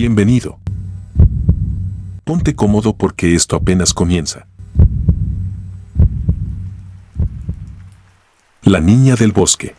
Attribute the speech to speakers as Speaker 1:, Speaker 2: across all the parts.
Speaker 1: Bienvenido. Ponte cómodo porque esto apenas comienza. La niña del bosque.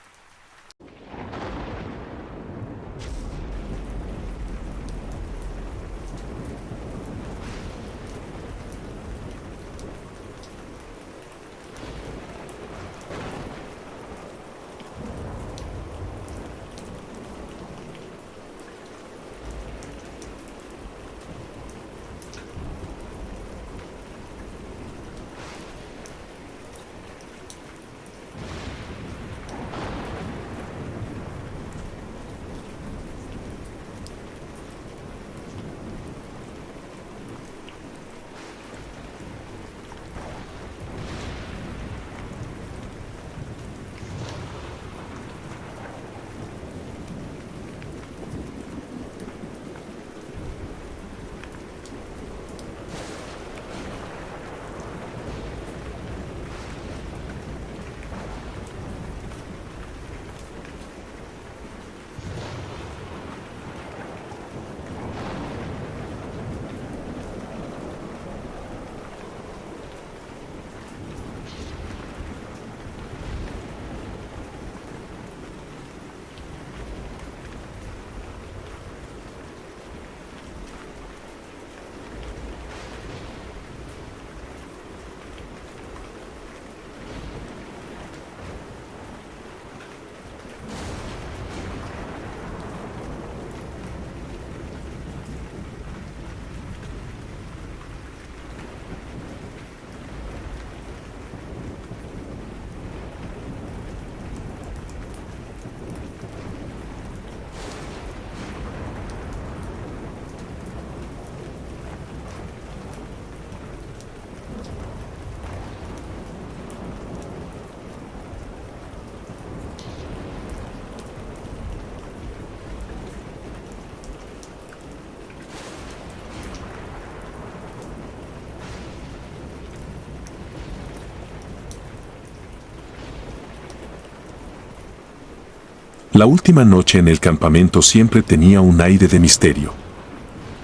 Speaker 1: La última noche en el campamento siempre tenía un aire de misterio.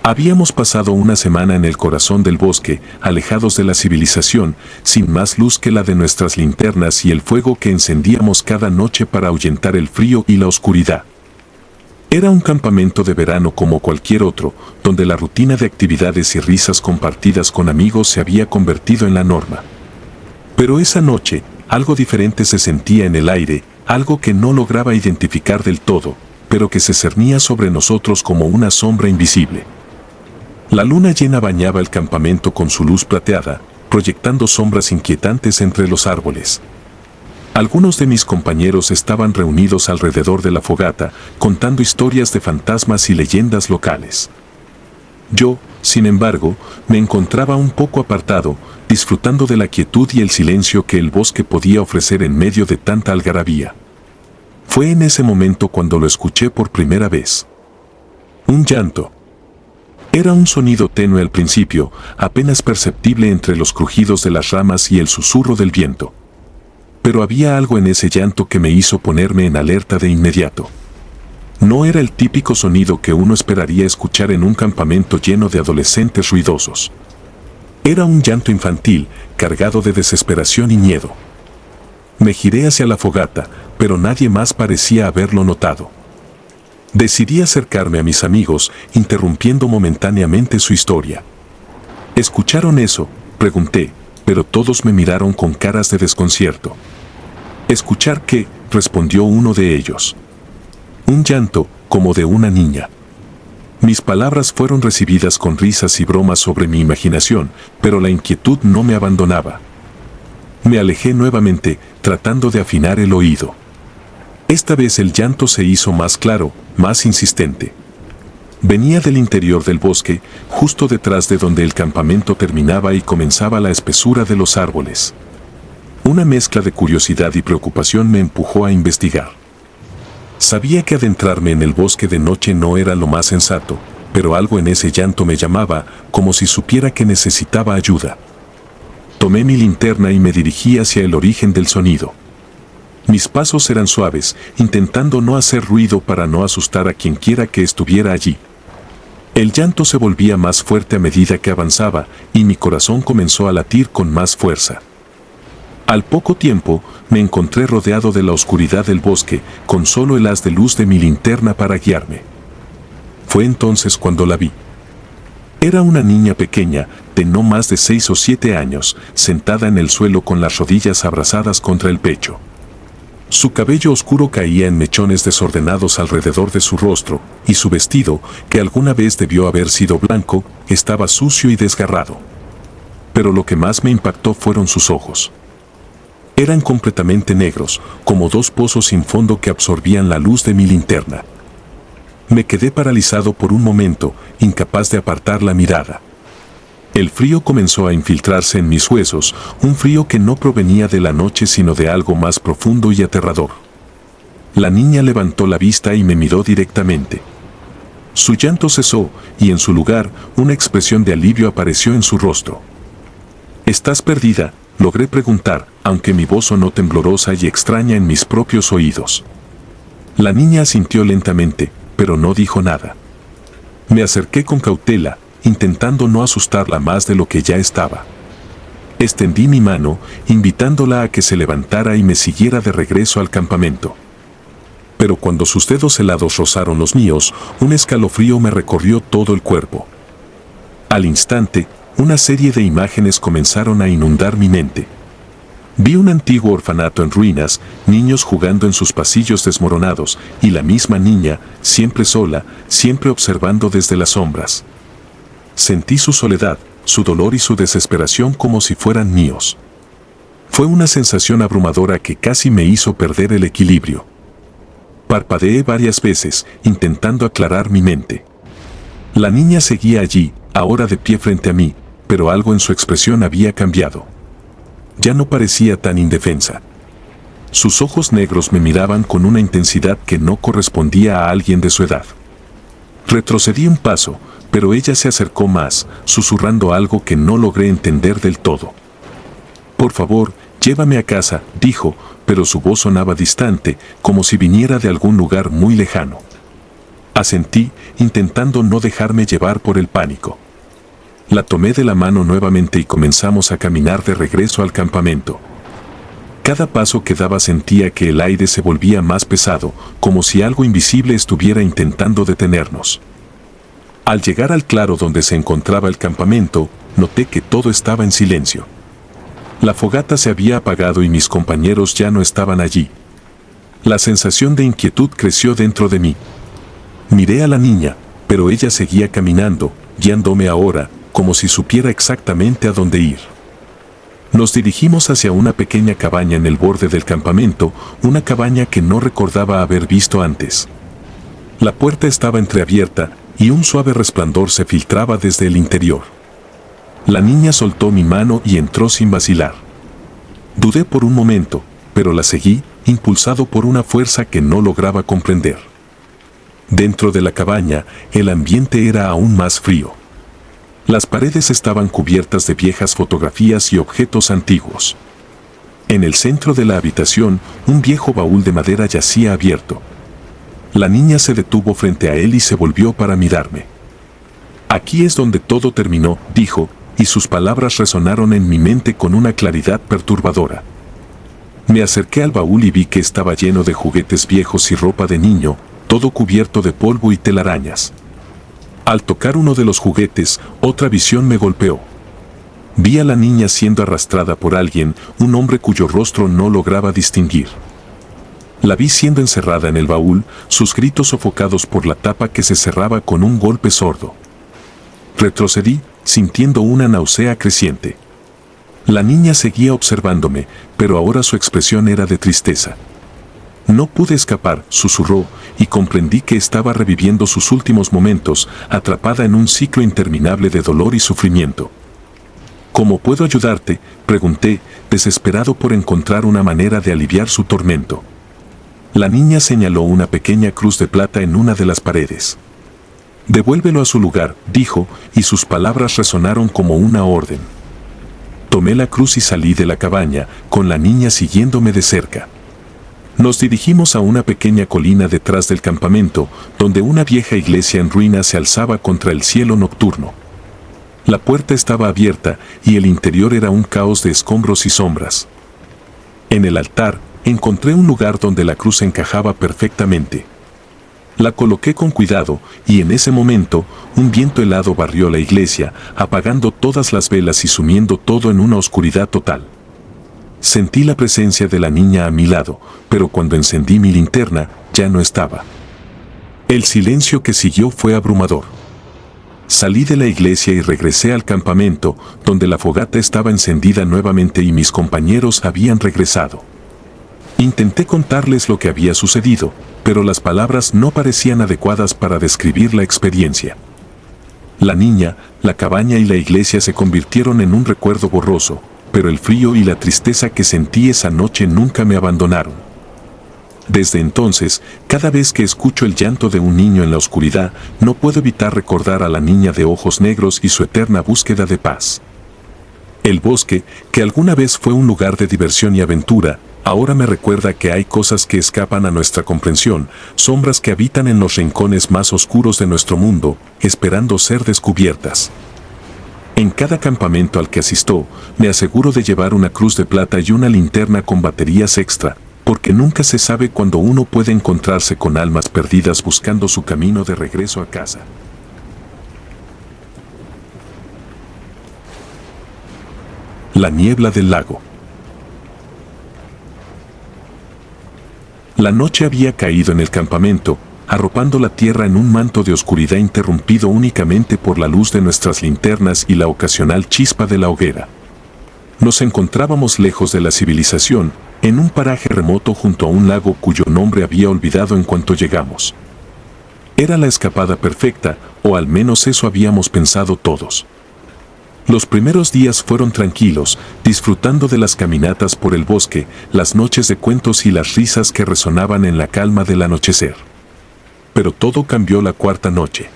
Speaker 1: Habíamos pasado una semana en el corazón del bosque, alejados de la civilización, sin más luz que la de nuestras linternas y el fuego que encendíamos cada noche para ahuyentar el frío y la oscuridad. Era un campamento de verano como cualquier otro, donde la rutina de actividades y risas compartidas con amigos se había convertido en la norma. Pero esa noche, algo diferente se sentía en el aire, algo que no lograba identificar del todo, pero que se cernía sobre nosotros como una sombra invisible. La luna llena bañaba el campamento con su luz plateada, proyectando sombras inquietantes entre los árboles. Algunos de mis compañeros estaban reunidos alrededor de la fogata, contando historias de fantasmas y leyendas locales. Yo, sin embargo, me encontraba un poco apartado, disfrutando de la quietud y el silencio que el bosque podía ofrecer en medio de tanta algarabía. Fue en ese momento cuando lo escuché por primera vez. Un llanto. Era un sonido tenue al principio, apenas perceptible entre los crujidos de las ramas y el susurro del viento. Pero había algo en ese llanto que me hizo ponerme en alerta de inmediato. No era el típico sonido que uno esperaría escuchar en un campamento lleno de adolescentes ruidosos. Era un llanto infantil, cargado de desesperación y miedo. Me giré hacia la fogata, pero nadie más parecía haberlo notado. Decidí acercarme a mis amigos, interrumpiendo momentáneamente su historia. ¿Escucharon eso?, pregunté, pero todos me miraron con caras de desconcierto. ¿Escuchar qué?, respondió uno de ellos. Un llanto, como de una niña. Mis palabras fueron recibidas con risas y bromas sobre mi imaginación, pero la inquietud no me abandonaba. Me alejé nuevamente, tratando de afinar el oído. Esta vez el llanto se hizo más claro, más insistente. Venía del interior del bosque, justo detrás de donde el campamento terminaba y comenzaba la espesura de los árboles. Una mezcla de curiosidad y preocupación me empujó a investigar. Sabía que adentrarme en el bosque de noche no era lo más sensato, pero algo en ese llanto me llamaba, como si supiera que necesitaba ayuda. Tomé mi linterna y me dirigí hacia el origen del sonido. Mis pasos eran suaves, intentando no hacer ruido para no asustar a quien quiera que estuviera allí. El llanto se volvía más fuerte a medida que avanzaba y mi corazón comenzó a latir con más fuerza. Al poco tiempo, me encontré rodeado de la oscuridad del bosque, con solo el haz de luz de mi linterna para guiarme. Fue entonces cuando la vi. Era una niña pequeña, de no más de 6 o 7 años, sentada en el suelo con las rodillas abrazadas contra el pecho. Su cabello oscuro caía en mechones desordenados alrededor de su rostro, y su vestido, que alguna vez debió haber sido blanco, estaba sucio y desgarrado. Pero lo que más me impactó fueron sus ojos. Eran completamente negros, como dos pozos sin fondo que absorbían la luz de mi linterna. Me quedé paralizado por un momento, incapaz de apartar la mirada. El frío comenzó a infiltrarse en mis huesos, un frío que no provenía de la noche sino de algo más profundo y aterrador. La niña levantó la vista y me miró directamente. Su llanto cesó y en su lugar una expresión de alivio apareció en su rostro. ¿Estás perdida?, logré preguntar, aunque mi voz sonó temblorosa y extraña en mis propios oídos. La niña asintió lentamente, pero no dijo nada. Me acerqué con cautela, intentando no asustarla más de lo que ya estaba. Extendí mi mano, invitándola a que se levantara y me siguiera de regreso al campamento. Pero cuando sus dedos helados rozaron los míos, un escalofrío me recorrió todo el cuerpo. Al instante, una serie de imágenes comenzaron a inundar mi mente. Vi un antiguo orfanato en ruinas, niños jugando en sus pasillos desmoronados, y la misma niña, siempre sola, siempre observando desde las sombras. Sentí su soledad, su dolor y su desesperación como si fueran míos. Fue una sensación abrumadora que casi me hizo perder el equilibrio. Parpadeé varias veces, intentando aclarar mi mente. La niña seguía allí, ahora de pie frente a mí, pero algo en su expresión había cambiado. Ya no parecía tan indefensa. Sus ojos negros me miraban con una intensidad que no correspondía a alguien de su edad. Retrocedí un paso, pero ella se acercó más, susurrando algo que no logré entender del todo. «Por favor, llévame a casa», dijo, pero su voz sonaba distante, como si viniera de algún lugar muy lejano. Asentí, intentando no dejarme llevar por el pánico. La tomé de la mano nuevamente y comenzamos a caminar de regreso al campamento. Cada paso que daba sentía que el aire se volvía más pesado, como si algo invisible estuviera intentando detenernos. Al llegar al claro donde se encontraba el campamento, noté que todo estaba en silencio. La fogata se había apagado y mis compañeros ya no estaban allí. La sensación de inquietud creció dentro de mí. Miré a la niña, pero ella seguía caminando, guiándome ahora, como si supiera exactamente a dónde ir. Nos dirigimos hacia una pequeña cabaña en el borde del campamento, una cabaña que no recordaba haber visto antes. La puerta estaba entreabierta, y un suave resplandor se filtraba desde el interior. La niña soltó mi mano y entró sin vacilar. Dudé por un momento, pero la seguí, impulsado por una fuerza que no lograba comprender. Dentro de la cabaña, el ambiente era aún más frío. Las paredes estaban cubiertas de viejas fotografías y objetos antiguos. En el centro de la habitación, un viejo baúl de madera yacía abierto. La niña se detuvo frente a él y se volvió para mirarme. «Aquí es donde todo terminó», dijo, y sus palabras resonaron en mi mente con una claridad perturbadora. Me acerqué al baúl y vi que estaba lleno de juguetes viejos y ropa de niño, todo cubierto de polvo y telarañas. Al tocar uno de los juguetes, otra visión me golpeó. Vi a la niña siendo arrastrada por alguien, un hombre cuyo rostro no lograba distinguir. La vi siendo encerrada en el baúl, sus gritos sofocados por la tapa que se cerraba con un golpe sordo. Retrocedí, sintiendo una náusea creciente. La niña seguía observándome, pero ahora su expresión era de tristeza. «No pude escapar», susurró, y comprendí que estaba reviviendo sus últimos momentos, atrapada en un ciclo interminable de dolor y sufrimiento. «¿Cómo puedo ayudarte?», pregunté, desesperado por encontrar una manera de aliviar su tormento. La niña señaló una pequeña cruz de plata en una de las paredes. «Devuélvelo a su lugar», dijo, y sus palabras resonaron como una orden. Tomé la cruz y salí de la cabaña, con la niña siguiéndome de cerca. Nos dirigimos a una pequeña colina detrás del campamento, donde una vieja iglesia en ruinas se alzaba contra el cielo nocturno. La puerta estaba abierta y el interior era un caos de escombros y sombras. En el altar, encontré un lugar donde la cruz encajaba perfectamente. La coloqué con cuidado y en ese momento, un viento helado barrió la iglesia, apagando todas las velas y sumiendo todo en una oscuridad total. Sentí la presencia de la niña a mi lado, pero cuando encendí mi linterna, ya no estaba. El silencio que siguió fue abrumador. Salí de la iglesia y regresé al campamento, donde la fogata estaba encendida nuevamente y mis compañeros habían regresado. Intenté contarles lo que había sucedido, pero las palabras no parecían adecuadas para describir la experiencia. La niña, la cabaña y la iglesia se convirtieron en un recuerdo borroso, pero el frío y la tristeza que sentí esa noche nunca me abandonaron. Desde entonces, cada vez que escucho el llanto de un niño en la oscuridad, no puedo evitar recordar a la niña de ojos negros y su eterna búsqueda de paz. El bosque, que alguna vez fue un lugar de diversión y aventura, ahora me recuerda que hay cosas que escapan a nuestra comprensión, sombras que habitan en los rincones más oscuros de nuestro mundo, esperando ser descubiertas. En cada campamento al que asisto, me aseguro de llevar una cruz de plata y una linterna con baterías extra, porque nunca se sabe cuándo uno puede encontrarse con almas perdidas buscando su camino de regreso a casa. La niebla del lago. La noche había caído en el campamento, arropando la tierra en un manto de oscuridad interrumpido únicamente por la luz de nuestras linternas y la ocasional chispa de la hoguera. Nos encontrábamos lejos de la civilización, en un paraje remoto junto a un lago cuyo nombre había olvidado en cuanto llegamos. Era la escapada perfecta, o al menos eso habíamos pensado todos. Los primeros días fueron tranquilos, disfrutando de las caminatas por el bosque, las noches de cuentos y las risas que resonaban en la calma del anochecer. Pero todo cambió la cuarta noche.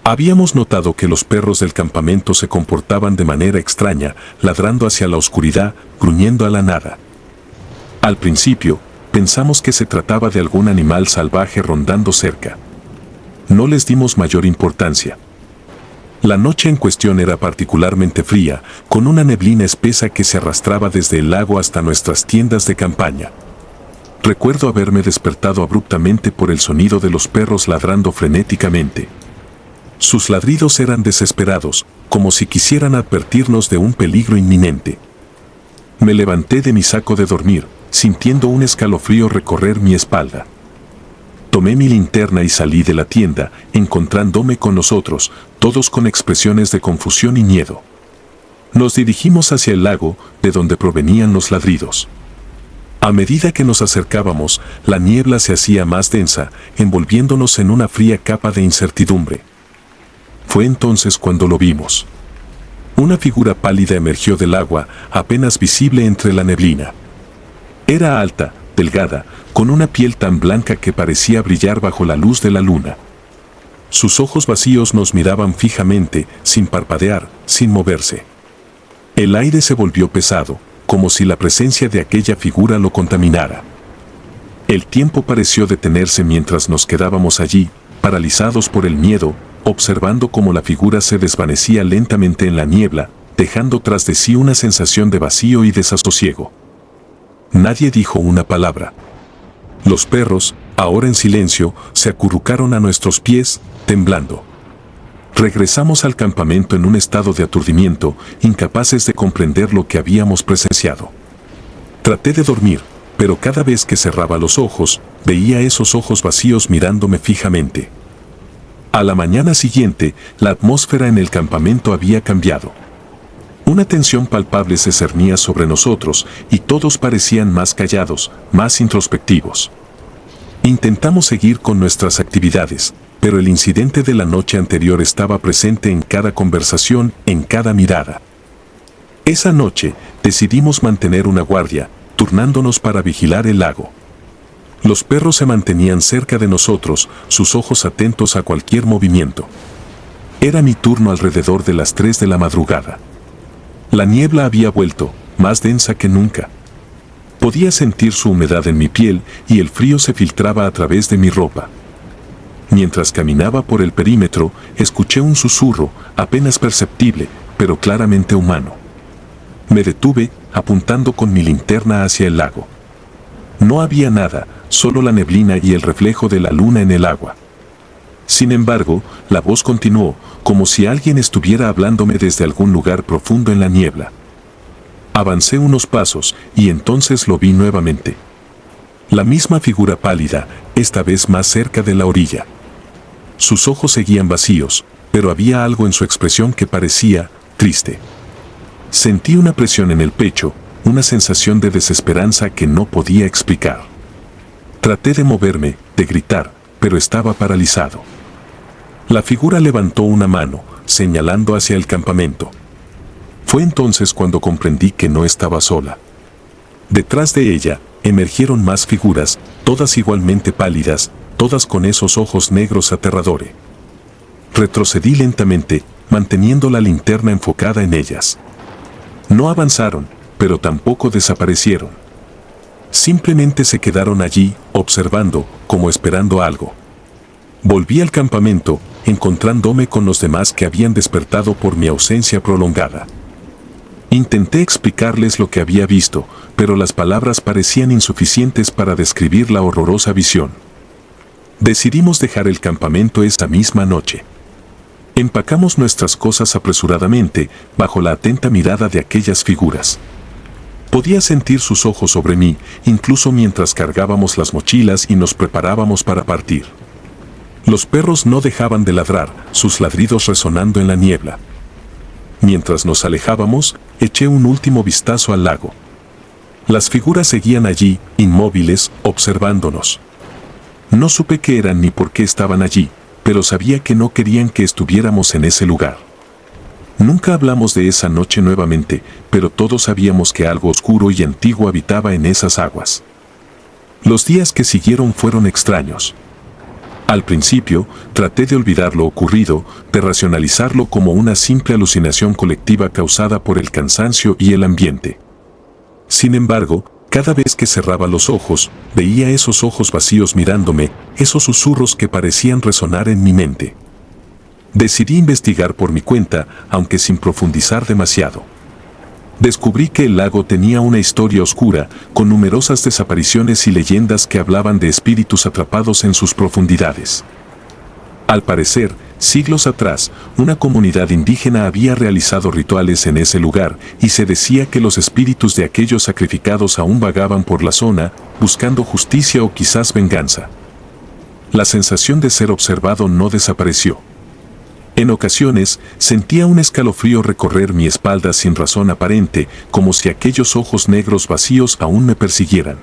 Speaker 1: Habíamos notado que los perros del campamento se comportaban de manera extraña, ladrando hacia la oscuridad, gruñendo a la nada. Al principio, pensamos que se trataba de algún animal salvaje rondando cerca. No les dimos mayor importancia. La noche en cuestión era particularmente fría, con una neblina espesa que se arrastraba desde el lago hasta nuestras tiendas de campaña. Recuerdo haberme despertado abruptamente por el sonido de los perros ladrando frenéticamente. Sus ladridos eran desesperados, como si quisieran advertirnos de un peligro inminente. Me levanté de mi saco de dormir, sintiendo un escalofrío recorrer mi espalda. Tomé mi linterna y salí de la tienda, encontrándome con nosotros, todos con expresiones de confusión y miedo. Nos dirigimos hacia el lago, de donde provenían los ladridos. A medida que nos acercábamos, la niebla se hacía más densa, envolviéndonos en una fría capa de incertidumbre. Fue entonces cuando lo vimos. Una figura pálida emergió del agua, apenas visible entre la neblina. Era alta, delgada, con una piel tan blanca que parecía brillar bajo la luz de la luna. Sus ojos vacíos nos miraban fijamente, sin parpadear, sin moverse. El aire se volvió pesado, como si la presencia de aquella figura lo contaminara. El tiempo pareció detenerse mientras nos quedábamos allí, paralizados por el miedo, observando cómo la figura se desvanecía lentamente en la niebla, dejando tras de sí una sensación de vacío y desasosiego. Nadie dijo una palabra. Los perros, ahora en silencio, se acurrucaron a nuestros pies, temblando. Regresamos al campamento en un estado de aturdimiento, incapaces de comprender lo que habíamos presenciado. Traté de dormir, pero cada vez que cerraba los ojos, veía esos ojos vacíos mirándome fijamente. A la mañana siguiente, la atmósfera en el campamento había cambiado. Una tensión palpable se cernía sobre nosotros y todos parecían más callados, más introspectivos. Intentamos seguir con nuestras actividades, pero el incidente de la noche anterior estaba presente en cada conversación, en cada mirada. Esa noche, decidimos mantener una guardia, turnándonos para vigilar el lago. Los perros se mantenían cerca de nosotros, sus ojos atentos a cualquier movimiento. Era mi turno alrededor de las 3 de la madrugada. La niebla había vuelto, más densa que nunca. Podía sentir su humedad en mi piel y el frío se filtraba a través de mi ropa. Mientras caminaba por el perímetro, escuché un susurro, apenas perceptible, pero claramente humano. Me detuve, apuntando con mi linterna hacia el lago. No había nada, solo la neblina y el reflejo de la luna en el agua. Sin embargo, la voz continuó, como si alguien estuviera hablándome desde algún lugar profundo en la niebla. Avancé unos pasos, y entonces lo vi nuevamente. La misma figura pálida, esta vez más cerca de la orilla. Sus ojos seguían vacíos, pero había algo en su expresión que parecía triste. Sentí una presión en el pecho, una sensación de desesperanza que no podía explicar. Traté de moverme, de gritar, pero estaba paralizado. La figura levantó una mano, señalando hacia el campamento. Fue entonces cuando comprendí que no estaba sola. Detrás de ella, emergieron más figuras, todas igualmente pálidas, todas con esos ojos negros aterradores. Retrocedí lentamente, manteniendo la linterna enfocada en ellas. No avanzaron, pero tampoco desaparecieron. Simplemente se quedaron allí, observando, como esperando algo. Volví al campamento, encontrándome con los demás que habían despertado por mi ausencia prolongada. Intenté explicarles lo que había visto, pero las palabras parecían insuficientes para describir la horrorosa visión. Decidimos dejar el campamento esa misma noche. Empacamos nuestras cosas apresuradamente, bajo la atenta mirada de aquellas figuras. Podía sentir sus ojos sobre mí, incluso mientras cargábamos las mochilas y nos preparábamos para partir. Los perros no dejaban de ladrar, sus ladridos resonando en la niebla. Mientras nos alejábamos, eché un último vistazo al lago. Las figuras seguían allí, inmóviles, observándonos. No supe qué eran ni por qué estaban allí, pero sabía que no querían que estuviéramos en ese lugar. Nunca hablamos de esa noche nuevamente, pero todos sabíamos que algo oscuro y antiguo habitaba en esas aguas. Los días que siguieron fueron extraños. Al principio, traté de olvidar lo ocurrido, de racionalizarlo como una simple alucinación colectiva causada por el cansancio y el ambiente. Sin embargo, cada vez que cerraba los ojos, veía esos ojos vacíos mirándome, esos susurros que parecían resonar en mi mente. Decidí investigar por mi cuenta, aunque sin profundizar demasiado. Descubrí que el lago tenía una historia oscura, con numerosas desapariciones y leyendas que hablaban de espíritus atrapados en sus profundidades. Al parecer, siglos atrás, una comunidad indígena había realizado rituales en ese lugar, y se decía que los espíritus de aquellos sacrificados aún vagaban por la zona, buscando justicia o quizás venganza. La sensación de ser observado no desapareció. En ocasiones, sentía un escalofrío recorrer mi espalda sin razón aparente, como si aquellos ojos negros vacíos aún me persiguieran.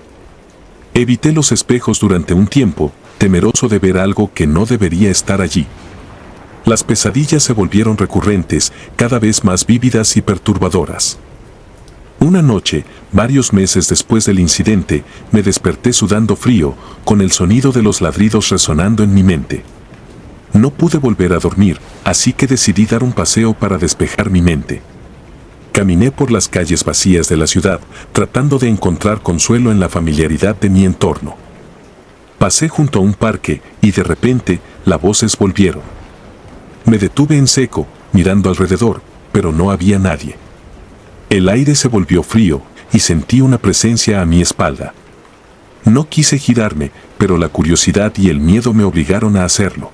Speaker 1: Evité los espejos durante un tiempo, temeroso de ver algo que no debería estar allí. Las pesadillas se volvieron recurrentes, cada vez más vívidas y perturbadoras. Una noche, varios meses después del incidente, me desperté sudando frío, con el sonido de los ladridos resonando en mi mente. No pude volver a dormir, así que decidí dar un paseo para despejar mi mente. Caminé por las calles vacías de la ciudad, tratando de encontrar consuelo en la familiaridad de mi entorno. Pasé junto a un parque, y de repente, las voces volvieron. Me detuve en seco, mirando alrededor, pero no había nadie. El aire se volvió frío, y sentí una presencia a mi espalda. No quise girarme, pero la curiosidad y el miedo me obligaron a hacerlo.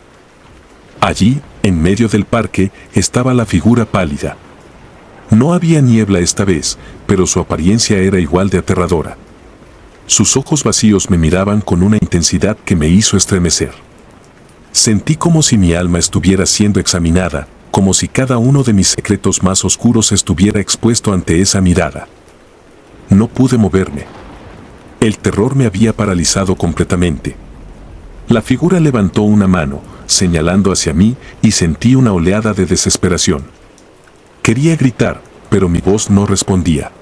Speaker 1: Allí, en medio del parque, estaba la figura pálida. No había niebla esta vez, pero su apariencia era igual de aterradora. Sus ojos vacíos me miraban con una intensidad que me hizo estremecer. Sentí como si mi alma estuviera siendo examinada, como si cada uno de mis secretos más oscuros estuviera expuesto ante esa mirada. No pude moverme. El terror me había paralizado completamente. La figura levantó una mano, señalando hacia mí, y sentí una oleada de desesperación. Quería gritar, pero mi voz no respondía.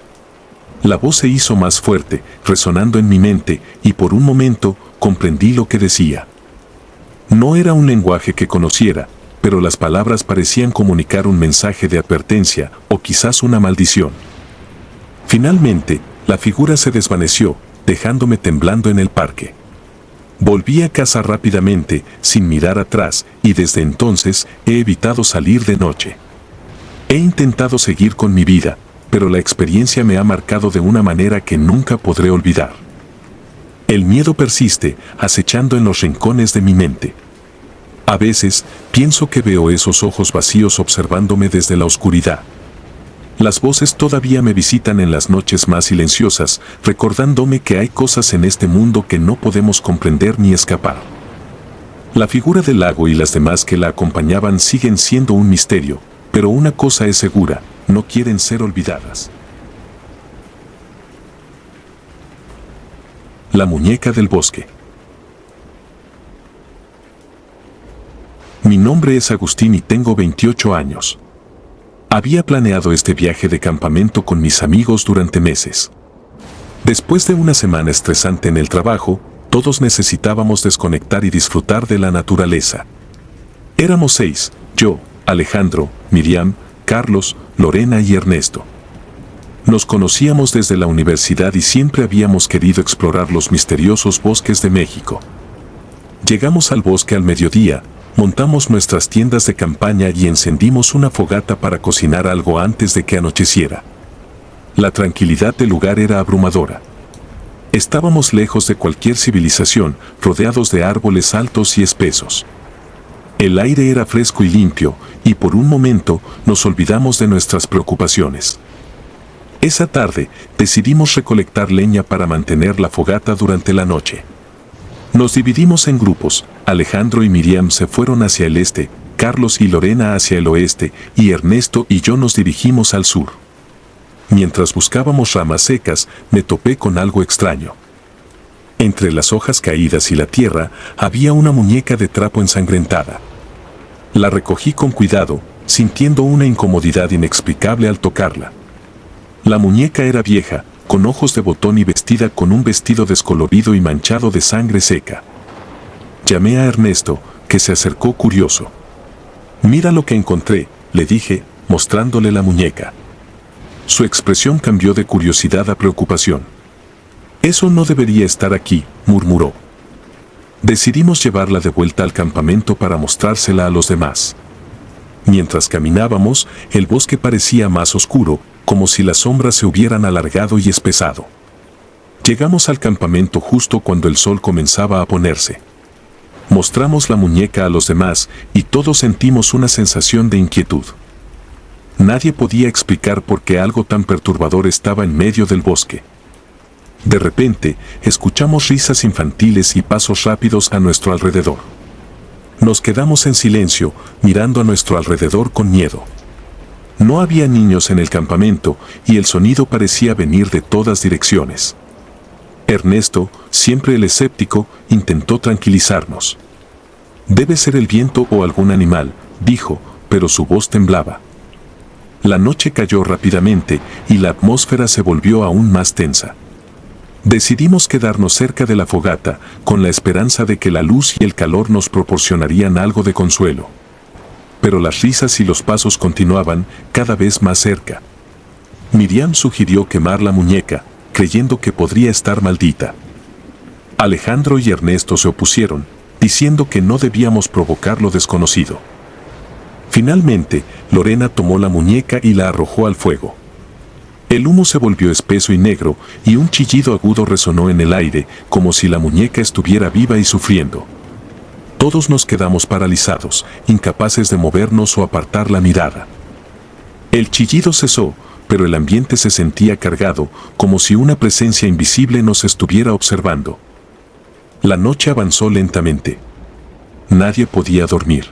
Speaker 1: La voz se hizo más fuerte, resonando en mi mente, y por un momento comprendí lo que decía. No era un lenguaje que conociera, pero las palabras parecían comunicar un mensaje de advertencia, o quizás una maldición. Finalmente, la figura se desvaneció, dejándome temblando en el parque. Volví a casa rápidamente, sin mirar atrás, y desde entonces he evitado salir de noche. He intentado seguir con mi vida, pero la experiencia me ha marcado de una manera que nunca podré olvidar. El miedo persiste, acechando en los rincones de mi mente. A veces, pienso que veo esos ojos vacíos observándome desde la oscuridad. Las voces todavía me visitan en las noches más silenciosas, recordándome que hay cosas en este mundo que no podemos comprender ni escapar. La figura del lago y las demás que la acompañaban siguen siendo un misterio, pero una cosa es segura, no quieren ser olvidadas. La muñeca del bosque. Mi nombre es Agustín y tengo 28 años. Había planeado este viaje de campamento con mis amigos durante meses. Después de una semana estresante en el trabajo, todos necesitábamos desconectar y disfrutar de la naturaleza. Éramos 6, yo, Alejandro, Miriam, Carlos, Lorena y Ernesto. Nos conocíamos desde la universidad y siempre habíamos querido explorar los misteriosos bosques de México. Llegamos al bosque al mediodía, montamos nuestras tiendas de campaña y encendimos una fogata para cocinar algo antes de que anocheciera. La tranquilidad del lugar era abrumadora. Estábamos lejos de cualquier civilización, rodeados de árboles altos y espesos. El aire era fresco y limpio, y por un momento nos olvidamos de nuestras preocupaciones. Esa tarde decidimos recolectar leña para mantener la fogata durante la noche. Nos dividimos en grupos, Alejandro y Miriam se fueron hacia el este, Carlos y Lorena hacia el oeste, y Ernesto y yo nos dirigimos al sur. Mientras buscábamos ramas secas, me topé con algo extraño. Entre las hojas caídas y la tierra, había una muñeca de trapo ensangrentada. La recogí con cuidado, sintiendo una incomodidad inexplicable al tocarla. La muñeca era vieja, con ojos de botón y vestida con un vestido descolorido y manchado de sangre seca. Llamé a Ernesto, que se acercó curioso. «Mira lo que encontré», le dije, mostrándole la muñeca. Su expresión cambió de curiosidad a preocupación. «Eso no debería estar aquí», murmuró. Decidimos llevarla de vuelta al campamento para mostrársela a los demás. Mientras caminábamos, el bosque parecía más oscuro, como si las sombras se hubieran alargado y espesado. Llegamos al campamento justo cuando el sol comenzaba a ponerse. Mostramos la muñeca a los demás y todos sentimos una sensación de inquietud. Nadie podía explicar por qué algo tan perturbador estaba en medio del bosque. De repente, escuchamos risas infantiles y pasos rápidos a nuestro alrededor. Nos quedamos en silencio, mirando a nuestro alrededor con miedo. No había niños en el campamento y el sonido parecía venir de todas direcciones. Ernesto, siempre el escéptico, intentó tranquilizarnos. «Debe ser el viento o algún animal», dijo, pero su voz temblaba. La noche cayó rápidamente y la atmósfera se volvió aún más tensa. Decidimos quedarnos cerca de la fogata, con la esperanza de que la luz y el calor nos proporcionarían algo de consuelo. Pero las risas y los pasos continuaban, cada vez más cerca. Miriam sugirió quemar la muñeca, creyendo que podría estar maldita. Alejandro y Ernesto se opusieron, diciendo que no debíamos provocar lo desconocido. Finalmente, Lorena tomó la muñeca y la arrojó al fuego. El humo se volvió espeso y negro, y un chillido agudo resonó en el aire, como si la muñeca estuviera viva y sufriendo. Todos nos quedamos paralizados, incapaces de movernos o apartar la mirada. El chillido cesó, pero el ambiente se sentía cargado, como si una presencia invisible nos estuviera observando. La noche avanzó lentamente. Nadie podía dormir.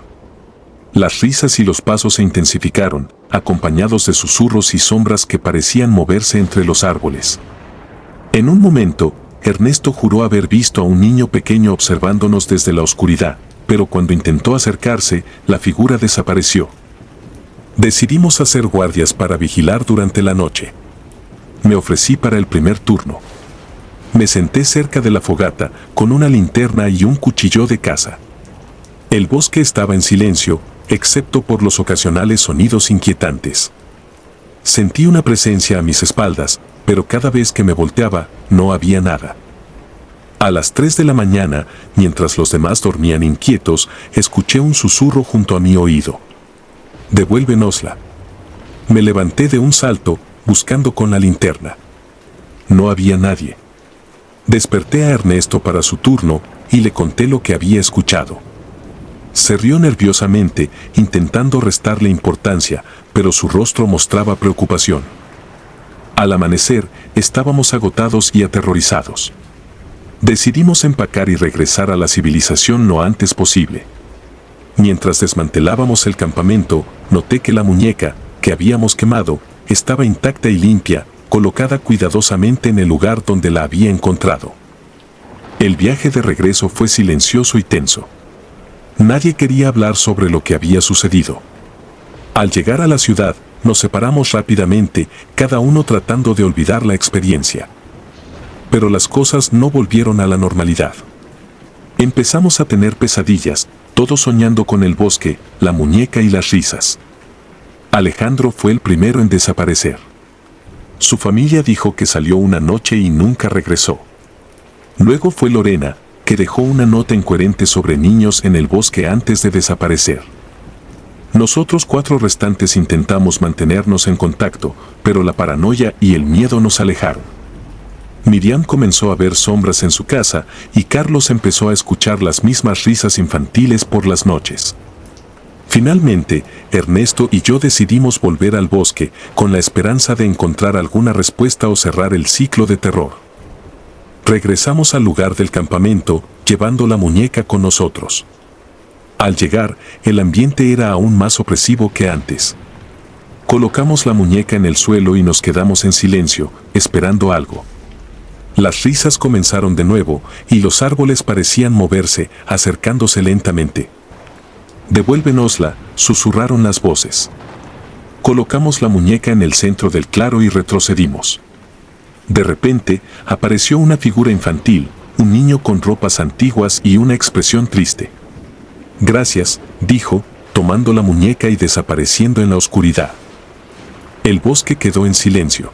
Speaker 1: Las risas y los pasos se intensificaron, acompañados de susurros y sombras que parecían moverse entre los árboles. En un momento, Ernesto juró haber visto a un niño pequeño observándonos desde la oscuridad, pero cuando intentó acercarse, la figura desapareció. Decidimos hacer guardias para vigilar durante la noche. Me ofrecí para el primer turno. Me senté cerca de la fogata, con una linterna y un cuchillo de caza. El bosque estaba en silencio, excepto por los ocasionales sonidos inquietantes. Sentí una presencia a mis espaldas, pero cada vez que me volteaba, no había nada. A las 3 de la mañana, mientras los demás dormían inquietos, escuché un susurro junto a mi oído. «Devuélvenosla». Me levanté de un salto, buscando con la linterna. No había nadie. Desperté a Ernesto para su turno y le conté lo que había escuchado. Se rió nerviosamente, intentando restarle importancia, pero su rostro mostraba preocupación. Al amanecer, estábamos agotados y aterrorizados. Decidimos empacar y regresar a la civilización lo antes posible. Mientras desmantelábamos el campamento, noté que la muñeca, que habíamos quemado, estaba intacta y limpia, colocada cuidadosamente en el lugar donde la había encontrado. El viaje de regreso fue silencioso y tenso. Nadie quería hablar sobre lo que había sucedido. Al llegar a la ciudad, nos separamos rápidamente, cada uno tratando de olvidar la experiencia. Pero las cosas no volvieron a la normalidad. Empezamos a tener pesadillas, todos soñando con el bosque, la muñeca y las risas. Alejandro fue el primero en desaparecer. Su familia dijo que salió una noche y nunca regresó. Luego fue Lorena, que dejó una nota incoherente sobre niños en el bosque antes de desaparecer. Nosotros 4 restantes intentamos mantenernos en contacto, pero la paranoia y el miedo nos alejaron. Miriam comenzó a ver sombras en su casa y Carlos empezó a escuchar las mismas risas infantiles por las noches. Finalmente, Ernesto y yo decidimos volver al bosque con la esperanza de encontrar alguna respuesta o cerrar el ciclo de terror. Regresamos al lugar del campamento, llevando la muñeca con nosotros. Al llegar, el ambiente era aún más opresivo que antes. Colocamos la muñeca en el suelo y nos quedamos en silencio, esperando algo. Las risas comenzaron de nuevo y los árboles parecían moverse, acercándose lentamente. «Devuélvenosla», susurraron las voces. Colocamos la muñeca en el centro del claro y retrocedimos. De repente, apareció una figura infantil, un niño con ropas antiguas y una expresión triste. «Gracias», dijo, tomando la muñeca y desapareciendo en la oscuridad. El bosque quedó en silencio.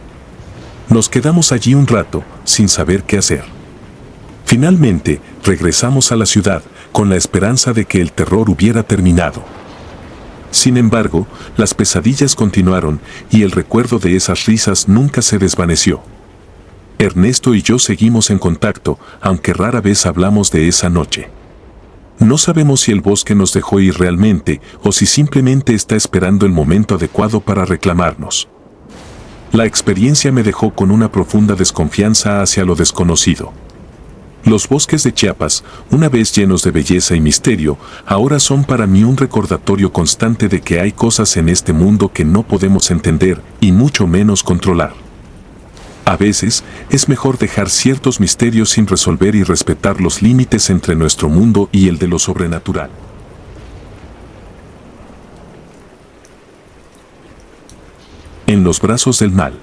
Speaker 1: Nos quedamos allí un rato, sin saber qué hacer. Finalmente, regresamos a la ciudad, con la esperanza de que el terror hubiera terminado. Sin embargo, las pesadillas continuaron y el recuerdo de esas risas nunca se desvaneció. Ernesto y yo seguimos en contacto, aunque rara vez hablamos de esa noche. No sabemos si el bosque nos dejó ir realmente o si simplemente está esperando el momento adecuado para reclamarnos. La experiencia me dejó con una profunda desconfianza hacia lo desconocido. Los bosques de Chiapas, una vez llenos de belleza y misterio, ahora son para mí un recordatorio constante de que hay cosas en este mundo que no podemos entender y mucho menos controlar. A veces, es mejor dejar ciertos misterios sin resolver y respetar los límites entre nuestro mundo y el de lo sobrenatural. En los brazos del mal.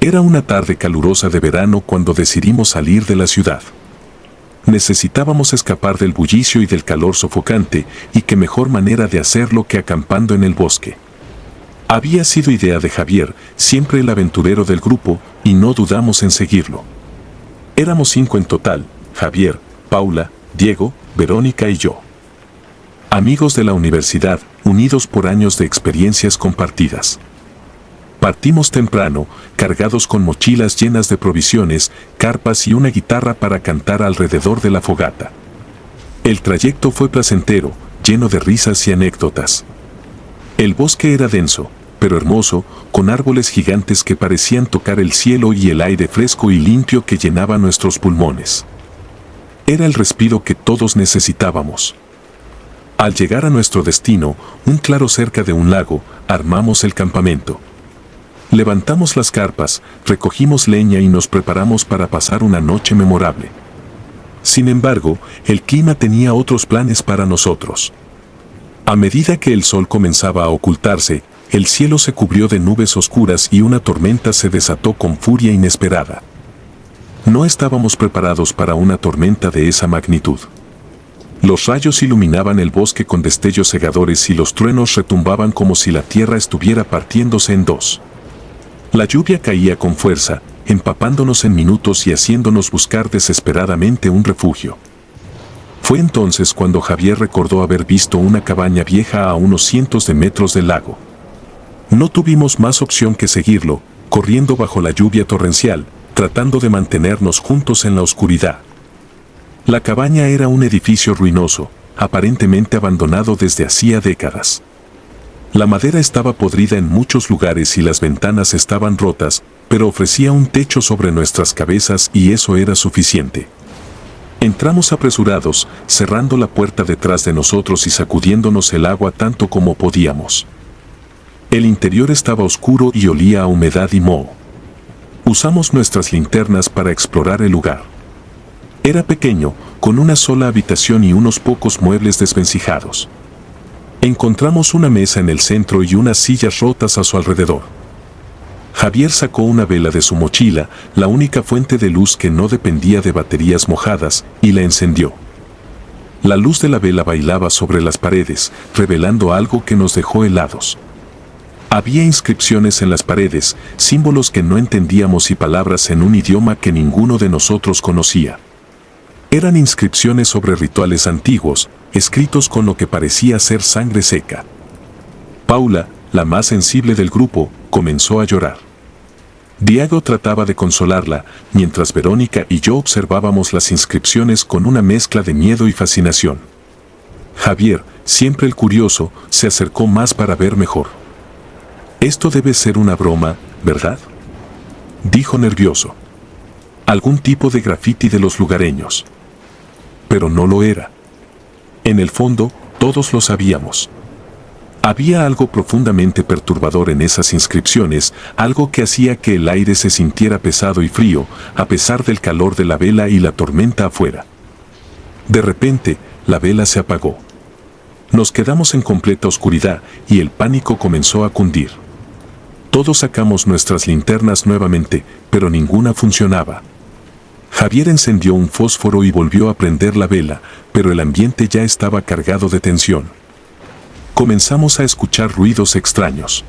Speaker 1: Era una tarde calurosa de verano cuando decidimos salir de la ciudad. Necesitábamos escapar del bullicio y del calor sofocante, y qué mejor manera de hacerlo que acampando en el bosque. Había sido idea de Javier, siempre el aventurero del grupo, y no dudamos en seguirlo. Éramos 5 en total: Javier, Paula, Diego, Verónica y yo. Amigos de la universidad, unidos por años de experiencias compartidas. Partimos temprano, cargados con mochilas llenas de provisiones, carpas y una guitarra para cantar alrededor de la fogata. El trayecto fue placentero, lleno de risas y anécdotas. El bosque era denso, pero hermoso, con árboles gigantes que parecían tocar el cielo y el aire fresco y limpio que llenaba nuestros pulmones. Era el respiro que todos necesitábamos. Al llegar a nuestro destino, un claro cerca de un lago, armamos el campamento. Levantamos las carpas, recogimos leña y nos preparamos para pasar una noche memorable. Sin embargo, el clima tenía otros planes para nosotros. A medida que el sol comenzaba a ocultarse, el cielo se cubrió de nubes oscuras y una tormenta se desató con furia inesperada. No estábamos preparados para una tormenta de esa magnitud. Los rayos iluminaban el bosque con destellos cegadores y los truenos retumbaban como si la tierra estuviera partiéndose en dos. La lluvia caía con fuerza, empapándonos en minutos y haciéndonos buscar desesperadamente un refugio. Fue entonces cuando Javier recordó haber visto una cabaña vieja a unos cientos de metros del lago. No tuvimos más opción que seguirlo, corriendo bajo la lluvia torrencial, tratando de mantenernos juntos en la oscuridad. La cabaña era un edificio ruinoso, aparentemente abandonado desde hacía décadas. La madera estaba podrida en muchos lugares y las ventanas estaban rotas, pero ofrecía un techo sobre nuestras cabezas y eso era suficiente. Entramos apresurados, cerrando la puerta detrás de nosotros y sacudiéndonos el agua tanto como podíamos. El interior estaba oscuro y olía a humedad y moho. Usamos nuestras linternas para explorar el lugar. Era pequeño, con una sola habitación y unos pocos muebles desvencijados. Encontramos una mesa en el centro y unas sillas rotas a su alrededor. Javier sacó una vela de su mochila, la única fuente de luz que no dependía de baterías mojadas, y la encendió. La luz de la vela bailaba sobre las paredes, revelando algo que nos dejó helados. Había inscripciones en las paredes, símbolos que no entendíamos y palabras en un idioma que ninguno de nosotros conocía. Eran inscripciones sobre rituales antiguos, escritos con lo que parecía ser sangre seca. Paula, la más sensible del grupo, comenzó a llorar. Diego trataba de consolarla, mientras Verónica y yo observábamos las inscripciones con una mezcla de miedo y fascinación. Javier, siempre el curioso, se acercó más para ver mejor. «Esto debe ser una broma, ¿verdad?», dijo nervioso. «Algún tipo de grafiti de los lugareños». Pero no lo era. En el fondo, todos lo sabíamos. Había algo profundamente perturbador en esas inscripciones, algo que hacía que el aire se sintiera pesado y frío, a pesar del calor de la vela y la tormenta afuera. De repente, la vela se apagó. Nos quedamos en completa oscuridad y el pánico comenzó a cundir. Todos sacamos nuestras linternas nuevamente, pero ninguna funcionaba. Javier encendió un fósforo y volvió a prender la vela, pero el ambiente ya estaba cargado de tensión. Comenzamos a escuchar ruidos extraños.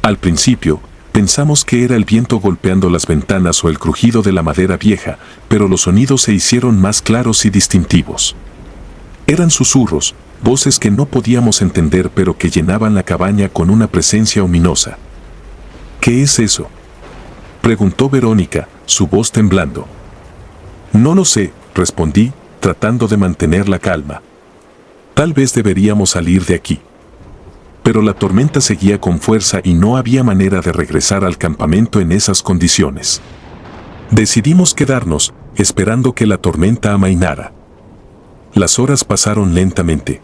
Speaker 1: Al principio, pensamos que era el viento golpeando las ventanas o el crujido de la madera vieja, pero los sonidos se hicieron más claros y distintivos. Eran susurros, voces que no podíamos entender pero que llenaban la cabaña con una presencia ominosa. «¿Qué es eso?», preguntó Verónica, su voz temblando. «No lo sé», respondí, tratando de mantener la calma. «Tal vez deberíamos salir de aquí». Pero la tormenta seguía con fuerza y no había manera de regresar al campamento en esas condiciones. Decidimos quedarnos, esperando que la tormenta amainara. Las horas pasaron lentamente.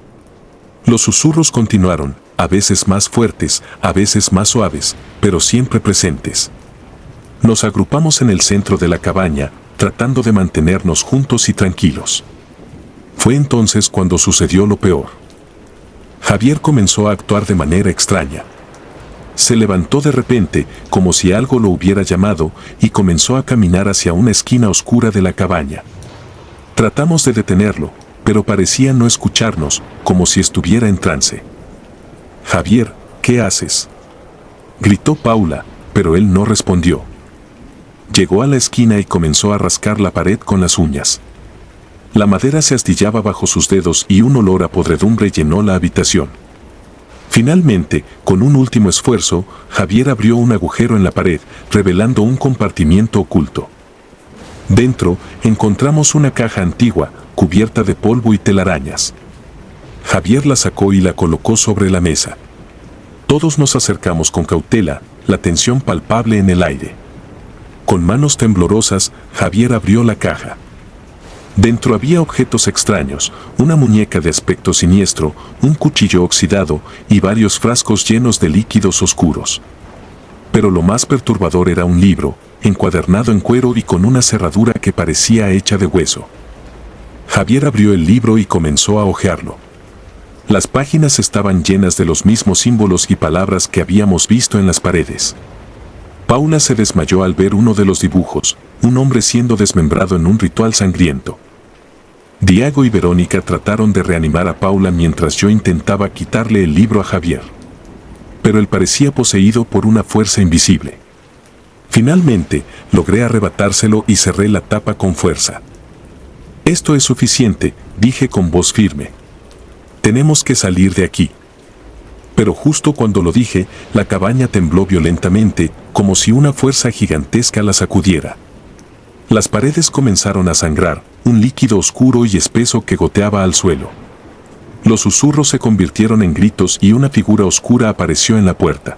Speaker 1: Los susurros continuaron, a veces más fuertes, a veces más suaves, pero siempre presentes. Nos agrupamos en el centro de la cabaña, tratando de mantenernos juntos y tranquilos. Fue entonces cuando sucedió lo peor. Javier comenzó a actuar de manera extraña. Se levantó de repente, como si algo lo hubiera llamado, y comenzó a caminar hacia una esquina oscura de la cabaña. Tratamos de detenerlo, pero parecía no escucharnos, como si estuviera en trance. «Javier, ¿qué haces?», gritó Paula, pero él no respondió. Llegó a la esquina y comenzó a rascar la pared con las uñas. La madera se astillaba bajo sus dedos y un olor a podredumbre llenó la habitación. Finalmente, con un último esfuerzo, Javier abrió un agujero en la pared, revelando un compartimiento oculto. Dentro, encontramos una caja antigua, cubierta de polvo y telarañas. Javier la sacó y la colocó sobre la mesa. Todos nos acercamos con cautela, la tensión palpable en el aire. Con manos temblorosas, Javier abrió la caja. Dentro había objetos extraños, una muñeca de aspecto siniestro, un cuchillo oxidado y varios frascos llenos de líquidos oscuros. Pero lo más perturbador era un libro, encuadernado en cuero y con una cerradura que parecía hecha de hueso. Javier abrió el libro y comenzó a hojearlo. Las páginas estaban llenas de los mismos símbolos y palabras que habíamos visto en las paredes. Paula se desmayó al ver uno de los dibujos, un hombre siendo desmembrado en un ritual sangriento. Diego y Verónica trataron de reanimar a Paula mientras yo intentaba quitarle el libro a Javier. Pero él parecía poseído por una fuerza invisible. Finalmente, logré arrebatárselo y cerré la tapa con fuerza. «Esto es suficiente», dije con voz firme. «Tenemos que salir de aquí». Pero justo cuando lo dije, la cabaña tembló violentamente, como si una fuerza gigantesca la sacudiera. Las paredes comenzaron a sangrar, un líquido oscuro y espeso que goteaba al suelo. Los susurros se convirtieron en gritos y una figura oscura apareció en la puerta.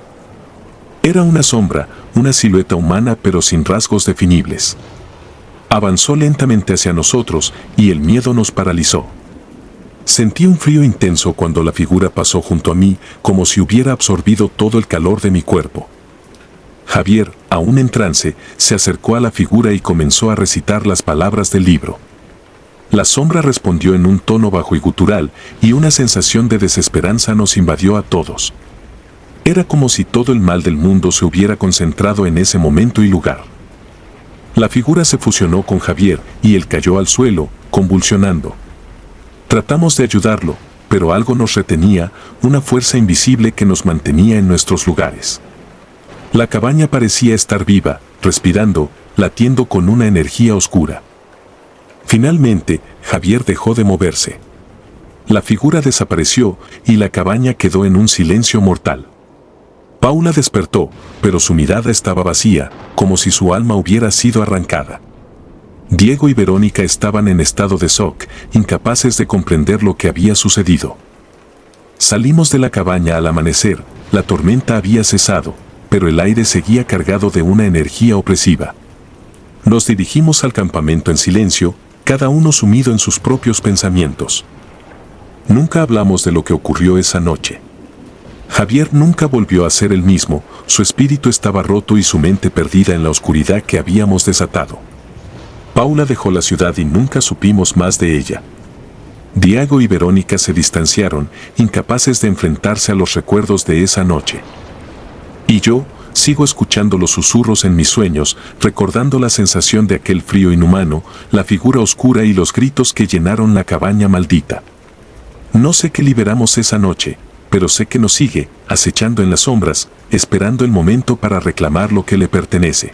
Speaker 1: Era una sombra, una silueta humana pero sin rasgos definibles. Avanzó lentamente hacia nosotros y el miedo nos paralizó. Sentí un frío intenso cuando la figura pasó junto a mí, como si hubiera absorbido todo el calor de mi cuerpo. Javier, aún en trance, se acercó a la figura y comenzó a recitar las palabras del libro. La sombra respondió en un tono bajo y gutural, y una sensación de desesperanza nos invadió a todos. Era como si todo el mal del mundo se hubiera concentrado en ese momento y lugar. La figura se fusionó con Javier, y él cayó al suelo, convulsionando. Tratamos de ayudarlo, pero algo nos retenía, una fuerza invisible que nos mantenía en nuestros lugares. La cabaña parecía estar viva, respirando, latiendo con una energía oscura. Finalmente, Javier dejó de moverse. La figura desapareció y la cabaña quedó en un silencio mortal. Paula despertó, pero su mirada estaba vacía, como si su alma hubiera sido arrancada. Diego y Verónica estaban en estado de shock, incapaces de comprender lo que había sucedido. Salimos de la cabaña al amanecer, la tormenta había cesado, pero el aire seguía cargado de una energía opresiva. Nos dirigimos al campamento en silencio, cada uno sumido en sus propios pensamientos. Nunca hablamos de lo que ocurrió esa noche. Javier nunca volvió a ser el mismo, su espíritu estaba roto y su mente perdida en la oscuridad que habíamos desatado. Paula dejó la ciudad y nunca supimos más de ella. Diego y Verónica se distanciaron, incapaces de enfrentarse a los recuerdos de esa noche. Y yo, sigo escuchando los susurros en mis sueños, recordando la sensación de aquel frío inhumano, la figura oscura y los gritos que llenaron la cabaña maldita. No sé qué liberamos esa noche, pero sé que nos sigue, acechando en las sombras, esperando el momento para reclamar lo que le pertenece.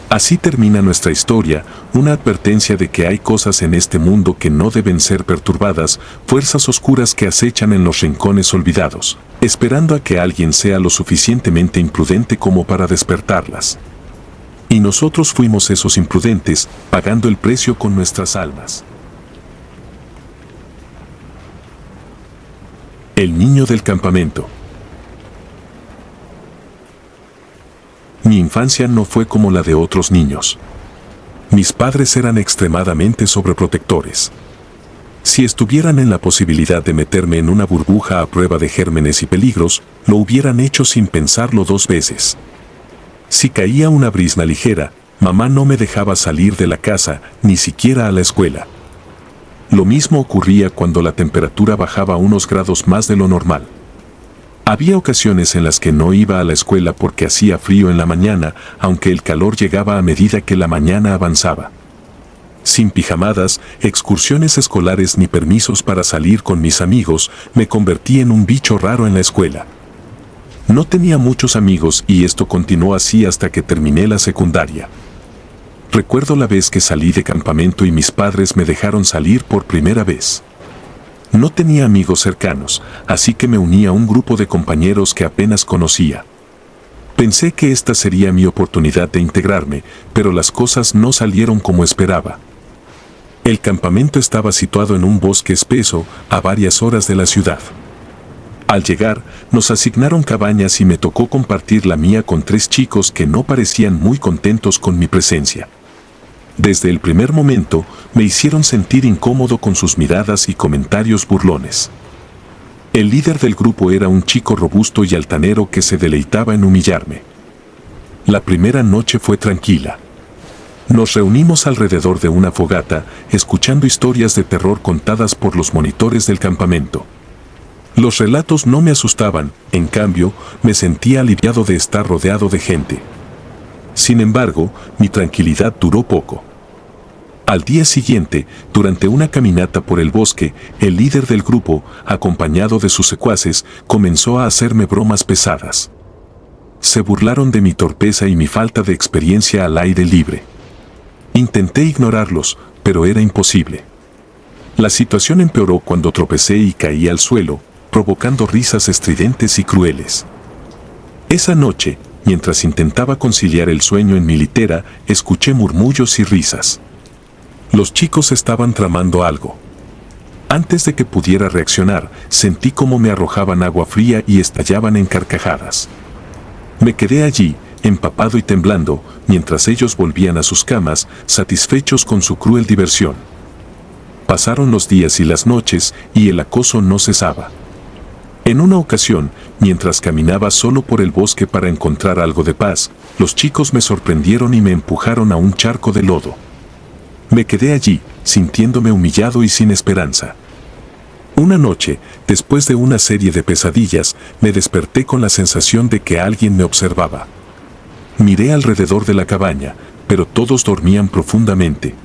Speaker 1: Así termina nuestra historia, una advertencia de que hay cosas en este mundo que no deben ser perturbadas, fuerzas oscuras que acechan en los rincones olvidados, esperando a que alguien sea lo suficientemente imprudente como para despertarlas. Y nosotros fuimos esos imprudentes, pagando el precio con nuestras almas. El niño del campamento. Mi infancia no fue como la de otros niños. Mis padres eran extremadamente sobreprotectores. Si estuvieran en la posibilidad de meterme en una burbuja a prueba de gérmenes y peligros, lo hubieran hecho sin pensarlo 2 veces. Si caía una brisna ligera, mamá no me dejaba salir de la casa, ni siquiera a la escuela. Lo mismo ocurría cuando la temperatura bajaba unos grados más de lo normal. Había ocasiones en las que no iba a la escuela porque hacía frío en la mañana, aunque el calor llegaba a medida que la mañana avanzaba. Sin pijamadas, excursiones escolares ni permisos para salir con mis amigos, me convertí en un bicho raro en la escuela. No tenía muchos amigos y esto continuó así hasta que terminé la secundaria. Recuerdo la vez que salí de campamento y mis padres me dejaron salir por primera vez. No tenía amigos cercanos, así que me uní a un grupo de compañeros que apenas conocía. Pensé que esta sería mi oportunidad de integrarme, pero las cosas no salieron como esperaba. El campamento estaba situado en un bosque espeso, a varias horas de la ciudad. Al llegar, nos asignaron cabañas y me tocó compartir la mía con 3 chicos que no parecían muy contentos con mi presencia. Desde el primer momento, me hicieron sentir incómodo con sus miradas y comentarios burlones. El líder del grupo era un chico robusto y altanero que se deleitaba en humillarme. La primera noche fue tranquila. Nos reunimos alrededor de una fogata, escuchando historias de terror contadas por los monitores del campamento. Los relatos no me asustaban, en cambio, me sentía aliviado de estar rodeado de gente. Sin embargo, mi tranquilidad duró poco. Al día siguiente, durante una caminata por el bosque, el líder del grupo, acompañado de sus secuaces, comenzó a hacerme bromas pesadas. Se burlaron de mi torpeza y mi falta de experiencia al aire libre. Intenté ignorarlos, pero era imposible. La situación empeoró cuando tropecé y caí al suelo, provocando risas estridentes y crueles. Esa noche, mientras intentaba conciliar el sueño en mi litera, escuché murmullos y risas. Los chicos estaban tramando algo. Antes de que pudiera reaccionar, sentí cómo me arrojaban agua fría y estallaban en carcajadas. Me quedé allí, empapado y temblando, mientras ellos volvían a sus camas, satisfechos con su cruel diversión. Pasaron los días y las noches, y el acoso no cesaba. En una ocasión, mientras caminaba solo por el bosque para encontrar algo de paz, los chicos me sorprendieron y me empujaron a un charco de lodo. Me quedé allí, sintiéndome humillado y sin esperanza. Una noche, después de una serie de pesadillas, me desperté con la sensación de que alguien me observaba. Miré alrededor de la cabaña, pero todos dormían profundamente.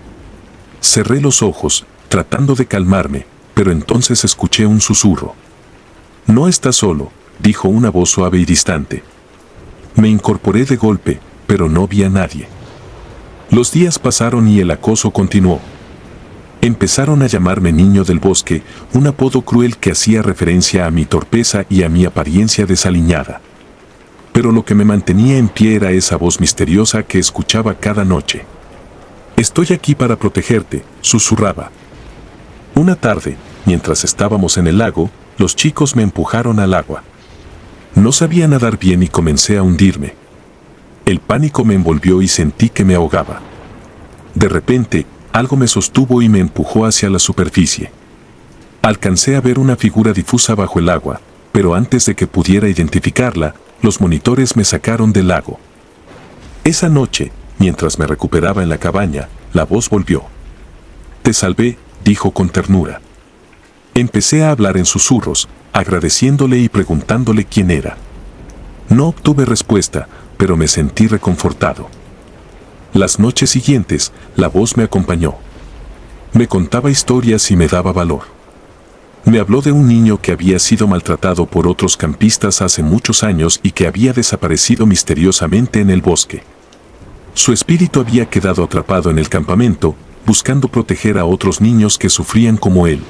Speaker 1: Cerré los ojos, tratando de calmarme, pero entonces escuché un susurro. «No estás solo», dijo una voz suave y distante. Me incorporé de golpe, pero no vi a nadie. Los días pasaron y el acoso continuó. Empezaron a llamarme Niño del Bosque, un apodo cruel que hacía referencia a mi torpeza y a mi apariencia desaliñada. Pero lo que me mantenía en pie era esa voz misteriosa que escuchaba cada noche. «Estoy aquí para protegerte», susurraba. Una tarde, mientras estábamos en el lago, los chicos me empujaron al agua. No sabía nadar bien y comencé a hundirme. El pánico me envolvió y sentí que me ahogaba. De repente, algo me sostuvo y me empujó hacia la superficie. Alcancé a ver una figura difusa bajo el agua, pero antes de que pudiera identificarla, los monitores me sacaron del lago. Esa noche, mientras me recuperaba en la cabaña, la voz volvió. «Te salvé», dijo con ternura. Empecé a hablar en susurros, agradeciéndole y preguntándole quién era. No obtuve respuesta, pero me sentí reconfortado. Las noches siguientes, la voz me acompañó. Me contaba historias y me daba valor. Me habló de un niño que había sido maltratado por otros campistas hace muchos años y que había desaparecido misteriosamente en el bosque. Su espíritu había quedado atrapado en el campamento, buscando proteger a otros niños que sufrían como él.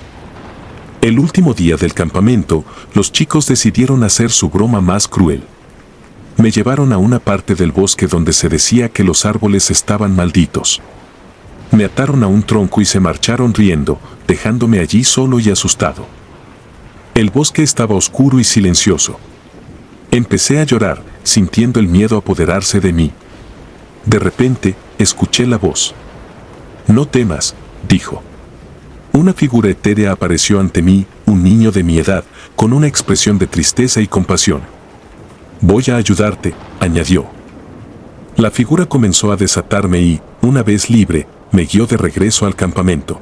Speaker 1: El último día del campamento, los chicos decidieron hacer su broma más cruel. Me llevaron a una parte del bosque donde se decía que los árboles estaban malditos. Me ataron a un tronco y se marcharon riendo, dejándome allí solo y asustado. El bosque estaba oscuro y silencioso. Empecé a llorar, sintiendo el miedo apoderarse de mí. De repente, escuché la voz. «No temas», dijo. Una figura etérea apareció ante mí, un niño de mi edad, con una expresión de tristeza y compasión. «Voy a ayudarte», añadió. La figura comenzó a desatarme y, una vez libre, me guió de regreso al campamento.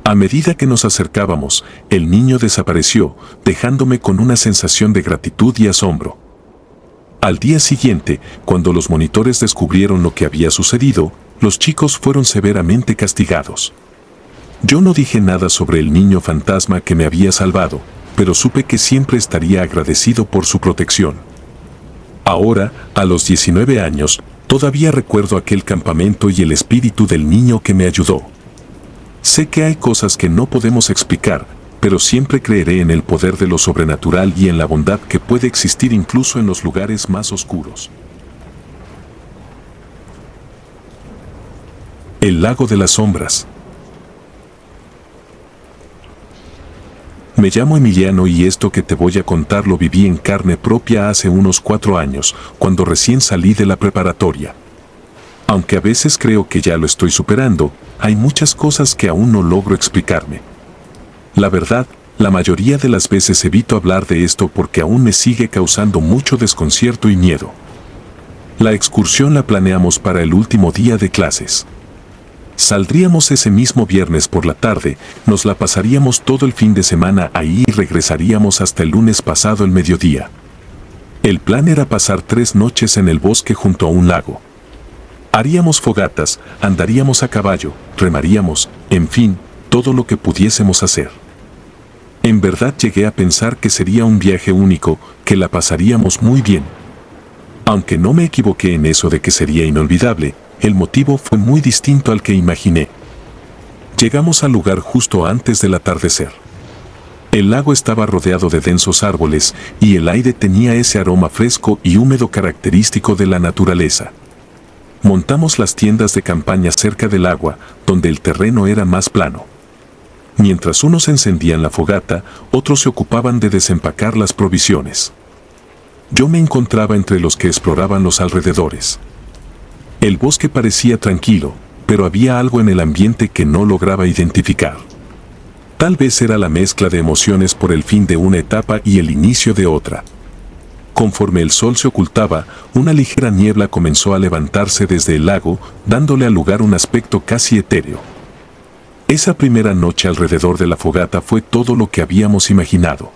Speaker 1: A medida que nos acercábamos, el niño desapareció, dejándome con una sensación de gratitud y asombro. Al día siguiente, cuando los monitores descubrieron lo que había sucedido, los chicos fueron severamente castigados. Yo no dije nada sobre el niño fantasma que me había salvado, pero supe que siempre estaría agradecido por su protección. Ahora, a los 19 años, todavía recuerdo aquel campamento y el espíritu del niño que me ayudó. Sé que hay cosas que no podemos explicar, pero siempre creeré en el poder de lo sobrenatural y en la bondad que puede existir incluso en los lugares más oscuros. El lago de las sombras. Me llamo Emiliano y esto que te voy a contar lo viví en carne propia hace unos 4 años, cuando recién salí de la preparatoria. Aunque a veces creo que ya lo estoy superando, hay muchas cosas que aún no logro explicarme. La verdad, la mayoría de las veces evito hablar de esto porque aún me sigue causando mucho desconcierto y miedo. La excursión la planeamos para el último día de clases. Saldríamos ese mismo viernes por la tarde, nos la pasaríamos todo el fin de semana ahí y regresaríamos hasta el lunes pasado el mediodía. El plan era pasar 3 noches en el bosque junto a un lago. Haríamos fogatas, andaríamos a caballo, remaríamos, en fin, todo lo que pudiésemos hacer. En verdad llegué a pensar que sería un viaje único, que la pasaríamos muy bien. Aunque no me equivoqué en eso de que sería inolvidable, el motivo fue muy distinto al que imaginé. Llegamos al lugar justo antes del atardecer. El lago estaba rodeado de densos árboles y el aire tenía ese aroma fresco y húmedo característico de la naturaleza. Montamos las tiendas de campaña cerca del agua, donde el terreno era más plano. Mientras unos encendían la fogata, otros se ocupaban de desempacar las provisiones. Yo me encontraba entre los que exploraban los alrededores. El bosque parecía tranquilo, pero había algo en el ambiente que no lograba identificar. Tal vez era la mezcla de emociones por el fin de una etapa y el inicio de otra. Conforme el sol se ocultaba, una ligera niebla comenzó a levantarse desde el lago, dándole al lugar un aspecto casi etéreo. Esa primera noche alrededor de la fogata fue todo lo que habíamos imaginado.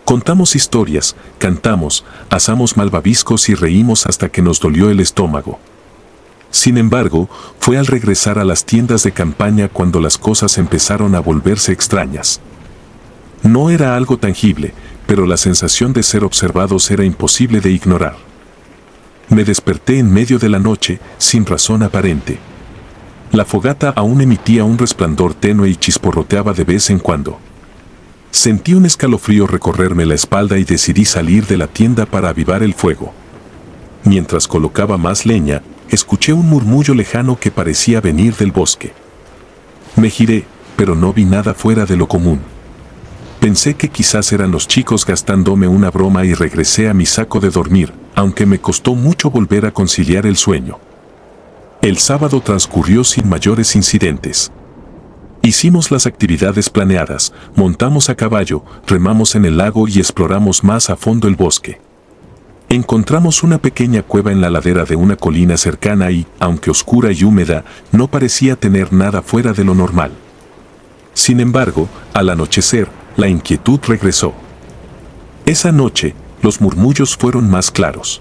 Speaker 1: Contamos historias, cantamos, asamos malvaviscos y reímos hasta que nos dolió el estómago. Sin embargo, fue al regresar a las tiendas de campaña cuando las cosas empezaron a volverse extrañas. No era algo tangible, pero la sensación de ser observados era imposible de ignorar. Me desperté en medio de la noche, sin razón aparente. La fogata aún emitía un resplandor tenue y chisporroteaba de vez en cuando. Sentí un escalofrío recorrerme la espalda y decidí salir de la tienda para avivar el fuego. Mientras colocaba más leña, escuché un murmullo lejano que parecía venir del bosque. Me giré, pero no vi nada fuera de lo común. Pensé que quizás eran los chicos gastándome una broma y regresé a mi saco de dormir, aunque me costó mucho volver a conciliar el sueño. El sábado transcurrió sin mayores incidentes. Hicimos las actividades planeadas, montamos a caballo, remamos en el lago y exploramos más a fondo el bosque. Encontramos una pequeña cueva en la ladera de una colina cercana y, aunque oscura y húmeda, no parecía tener nada fuera de lo normal. Sin embargo, al anochecer, la inquietud regresó. Esa noche, los murmullos fueron más claros.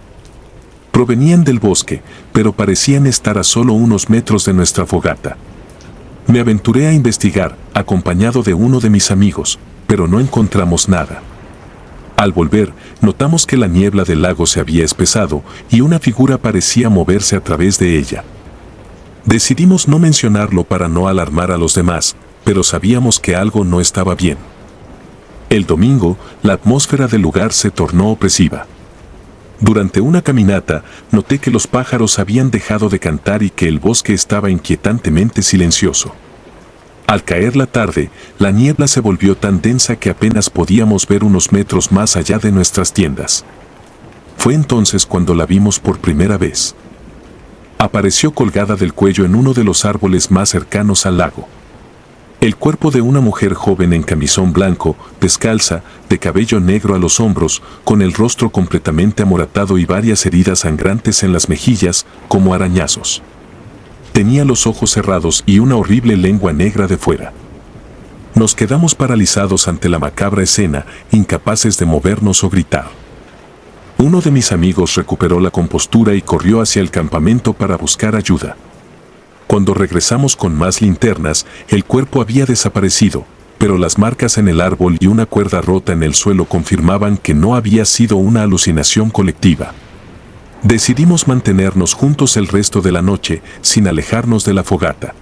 Speaker 1: Provenían del bosque, pero parecían estar a solo unos metros de nuestra fogata. Me aventuré a investigar, acompañado de uno de mis amigos, pero no encontramos nada. Al volver, notamos que la niebla del lago se había espesado y una figura parecía moverse a través de ella. Decidimos no mencionarlo para no alarmar a los demás, pero sabíamos que algo no estaba bien. El domingo, la atmósfera del lugar se tornó opresiva. Durante una caminata, noté que los pájaros habían dejado de cantar y que el bosque estaba inquietantemente silencioso. Al caer la tarde, la niebla se volvió tan densa que apenas podíamos ver unos metros más allá de nuestras tiendas. Fue entonces cuando la vimos por primera vez. Apareció colgada del cuello en uno de los árboles más cercanos al lago. El cuerpo de una mujer joven en camisón blanco, descalza, de cabello negro a los hombros, con el rostro completamente amoratado y varias heridas sangrantes en las mejillas, como arañazos. Tenía los ojos cerrados y una horrible lengua negra de fuera. Nos quedamos paralizados ante la macabra escena, incapaces de movernos o gritar. Uno de mis amigos recuperó la compostura y corrió hacia el campamento para buscar ayuda. Cuando regresamos con más linternas, el cuerpo había desaparecido, pero las marcas en el árbol y una cuerda rota en el suelo confirmaban que no había sido una alucinación colectiva. Decidimos mantenernos juntos el resto de la noche, sin alejarnos de la fogata.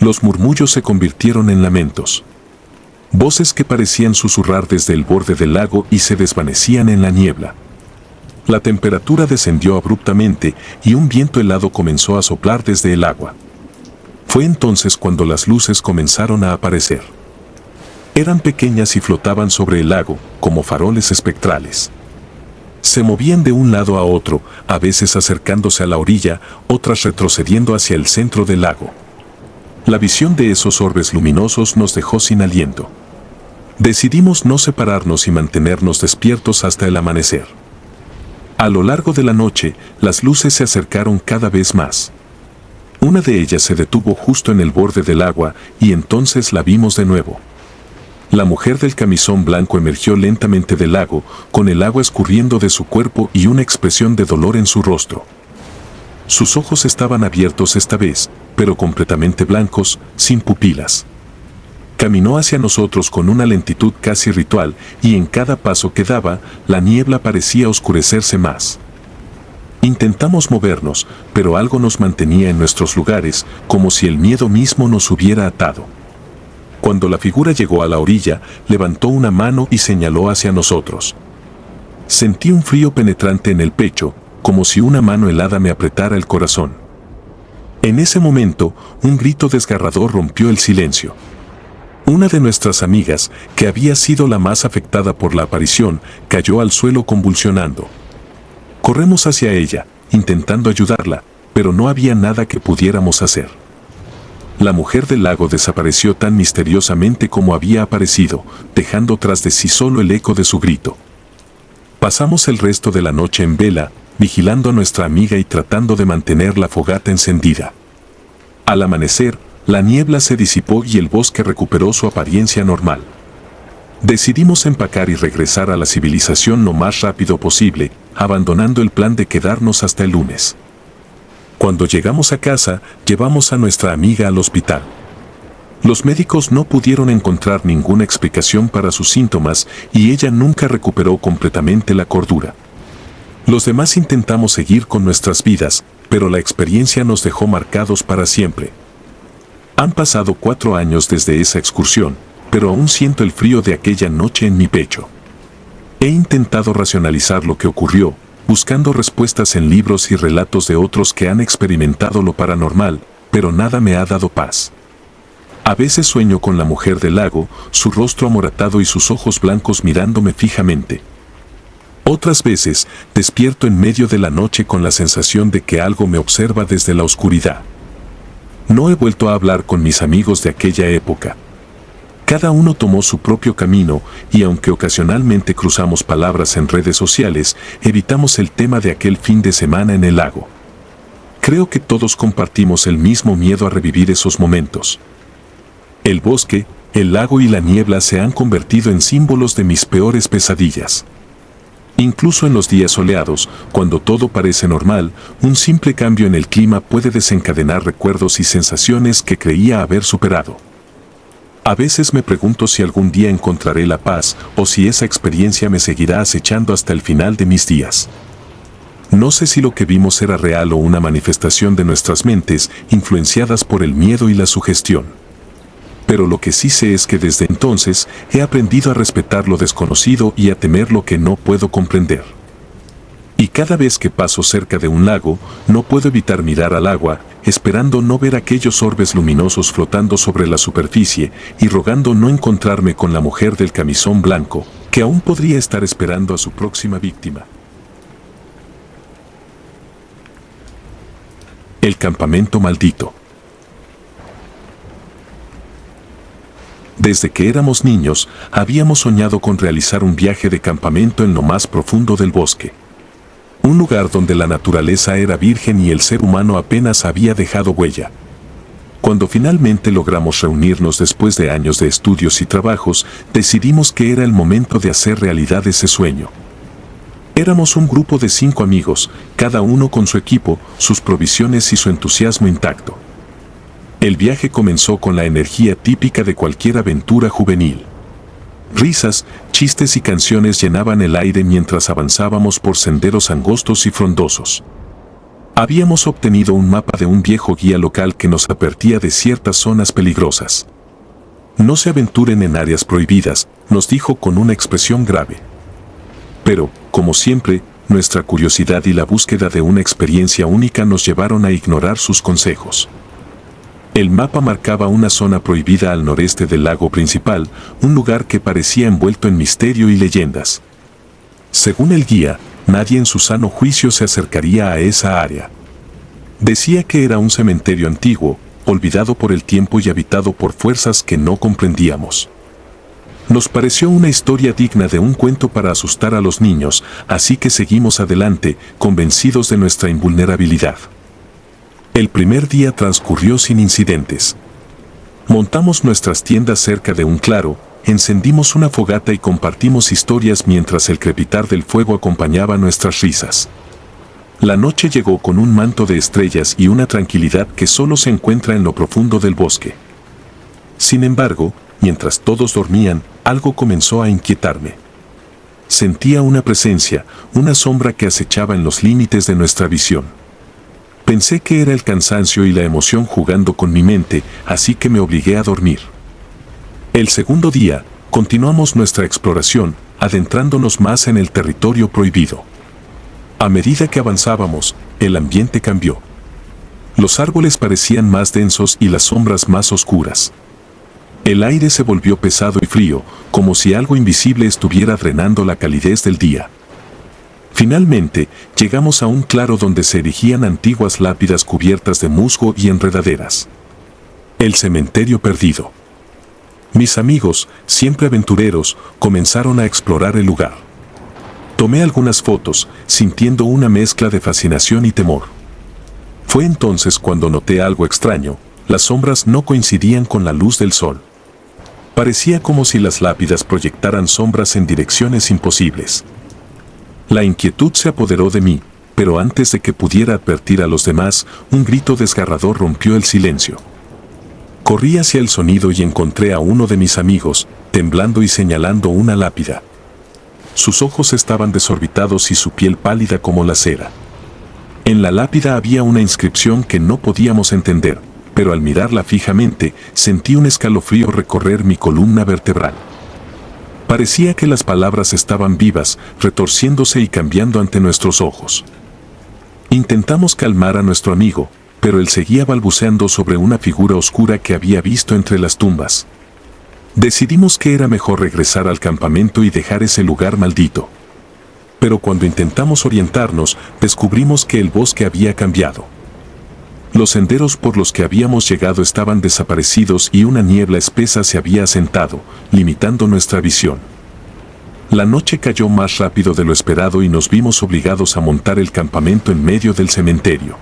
Speaker 1: Los murmullos se convirtieron en lamentos. Voces que parecían susurrar desde el borde del lago y se desvanecían en la niebla. La temperatura descendió abruptamente y un viento helado comenzó a soplar desde el agua. Fue entonces cuando las luces comenzaron a aparecer. Eran pequeñas y flotaban sobre el lago, como faroles espectrales. Se movían de un lado a otro, a veces acercándose a la orilla, otras retrocediendo hacia el centro del lago. La visión de esos orbes luminosos nos dejó sin aliento. Decidimos no separarnos y mantenernos despiertos hasta el amanecer. A lo largo de la noche, las luces se acercaron cada vez más. Una de ellas se detuvo justo en el borde del agua y entonces la vimos de nuevo. La mujer del camisón blanco emergió lentamente del lago, con el agua escurriendo de su cuerpo y una expresión de dolor en su rostro. Sus ojos estaban abiertos esta vez, pero completamente blancos, sin pupilas. Caminó hacia nosotros con una lentitud casi ritual, y en cada paso que daba, la niebla parecía oscurecerse más. Intentamos movernos, pero algo nos mantenía en nuestros lugares, como si el miedo mismo nos hubiera atado. Cuando la figura llegó a la orilla, levantó una mano y señaló hacia nosotros. Sentí un frío penetrante en el pecho, como si una mano helada me apretara el corazón. En ese momento, un grito desgarrador rompió el silencio. Una de nuestras amigas, que había sido la más afectada por la aparición, cayó al suelo convulsionando. Corremos hacia ella, intentando ayudarla, pero no había nada que pudiéramos hacer. La mujer del lago desapareció tan misteriosamente como había aparecido, dejando tras de sí solo el eco de su grito. Pasamos el resto de la noche en vela, vigilando a nuestra amiga y tratando de mantener la fogata encendida. Al amanecer, la niebla se disipó y el bosque recuperó su apariencia normal. Decidimos empacar y regresar a la civilización lo más rápido posible, abandonando el plan de quedarnos hasta el lunes. Cuando llegamos a casa, llevamos a nuestra amiga al hospital. Los médicos no pudieron encontrar ninguna explicación para sus síntomas y ella nunca recuperó completamente la cordura. Los demás intentamos seguir con nuestras vidas, pero la experiencia nos dejó marcados para siempre. Han pasado 4 años desde esa excursión, pero aún siento el frío de aquella noche en mi pecho. He intentado racionalizar lo que ocurrió, buscando respuestas en libros y relatos de otros que han experimentado lo paranormal, pero nada me ha dado paz. A veces sueño con la mujer del lago, su rostro amoratado y sus ojos blancos mirándome fijamente. Otras veces, despierto en medio de la noche con la sensación de que algo me observa desde la oscuridad. No he vuelto a hablar con mis amigos de aquella época. Cada uno tomó su propio camino y aunque ocasionalmente cruzamos palabras en redes sociales, evitamos el tema de aquel fin de semana en el lago. Creo que todos compartimos el mismo miedo a revivir esos momentos. El bosque, el lago y la niebla se han convertido en símbolos de mis peores pesadillas. Incluso en los días soleados, cuando todo parece normal, un simple cambio en el clima puede desencadenar recuerdos y sensaciones que creía haber superado. A veces me pregunto si algún día encontraré la paz o si esa experiencia me seguirá acechando hasta el final de mis días. No sé si lo que vimos era real o una manifestación de nuestras mentes influenciadas por el miedo y la sugestión. Pero lo que sí sé es que desde entonces he aprendido a respetar lo desconocido y a temer lo que no puedo comprender. Y cada vez que paso cerca de un lago, no puedo evitar mirar al agua, esperando no ver aquellos orbes luminosos flotando sobre la superficie y rogando no encontrarme con la mujer del camisón blanco, que aún podría estar esperando a su próxima víctima. El campamento maldito. Desde que éramos niños, habíamos soñado con realizar un viaje de campamento en lo más profundo del bosque. Un lugar donde la naturaleza era virgen y el ser humano apenas había dejado huella. Cuando finalmente logramos reunirnos después de años de estudios y trabajos, decidimos que era el momento de hacer realidad ese sueño. Éramos un grupo de 5 amigos, cada uno con su equipo, sus provisiones y su entusiasmo intacto. El viaje comenzó con la energía típica de cualquier aventura juvenil. Risas, chistes y canciones llenaban el aire mientras avanzábamos por senderos angostos y frondosos. Habíamos obtenido un mapa de un viejo guía local que nos advertía de ciertas zonas peligrosas. No se aventuren en áreas prohibidas, nos dijo con una expresión grave. Pero, como siempre, nuestra curiosidad y la búsqueda de una experiencia única nos llevaron a ignorar sus consejos. El mapa marcaba una zona prohibida al noreste del lago principal, un lugar que parecía envuelto en misterio y leyendas. Según el guía, nadie en su sano juicio se acercaría a esa área. Decía que era un cementerio antiguo, olvidado por el tiempo y habitado por fuerzas que no comprendíamos. Nos pareció una historia digna de un cuento para asustar a los niños, así que seguimos adelante, convencidos de nuestra invulnerabilidad. El primer día transcurrió sin incidentes. Montamos nuestras tiendas cerca de un claro, encendimos una fogata y compartimos historias mientras el crepitar del fuego acompañaba nuestras risas. La noche llegó con un manto de estrellas y una tranquilidad que solo se encuentra en lo profundo del bosque. Sin embargo, mientras todos dormían, algo comenzó a inquietarme. Sentía una presencia, una sombra que acechaba en los límites de nuestra visión. Pensé que era el cansancio y la emoción jugando con mi mente, así que me obligué a dormir. El segundo día, continuamos nuestra exploración, adentrándonos más en el territorio prohibido. A medida que avanzábamos, el ambiente cambió. Los árboles parecían más densos y las sombras más oscuras. El aire se volvió pesado y frío, como si algo invisible estuviera drenando la calidez del día. Finalmente, llegamos a un claro donde se erigían antiguas lápidas cubiertas de musgo y enredaderas. El cementerio perdido. Mis amigos, siempre aventureros, comenzaron a explorar el lugar. Tomé algunas fotos, sintiendo una mezcla de fascinación y temor. Fue entonces cuando noté algo extraño: las sombras no coincidían con la luz del sol. Parecía como si las lápidas proyectaran sombras en direcciones imposibles. La inquietud se apoderó de mí, pero antes de que pudiera advertir a los demás, un grito desgarrador rompió el silencio. Corrí hacia el sonido y encontré a uno de mis amigos, temblando y señalando una lápida. Sus ojos estaban desorbitados y su piel pálida como la cera. En la lápida había una inscripción que no podíamos entender, pero al mirarla fijamente, sentí un escalofrío recorrer mi columna vertebral. Parecía que las palabras estaban vivas, retorciéndose y cambiando ante nuestros ojos. Intentamos calmar a nuestro amigo, pero él seguía balbuceando sobre una figura oscura que había visto entre las tumbas. Decidimos que era mejor regresar al campamento y dejar ese lugar maldito. Pero cuando intentamos orientarnos, descubrimos que el bosque había cambiado. Los senderos por los que habíamos llegado estaban desaparecidos y una niebla espesa se había asentado, limitando nuestra visión. La noche cayó más rápido de lo esperado y nos vimos obligados a montar el campamento en medio del cementerio.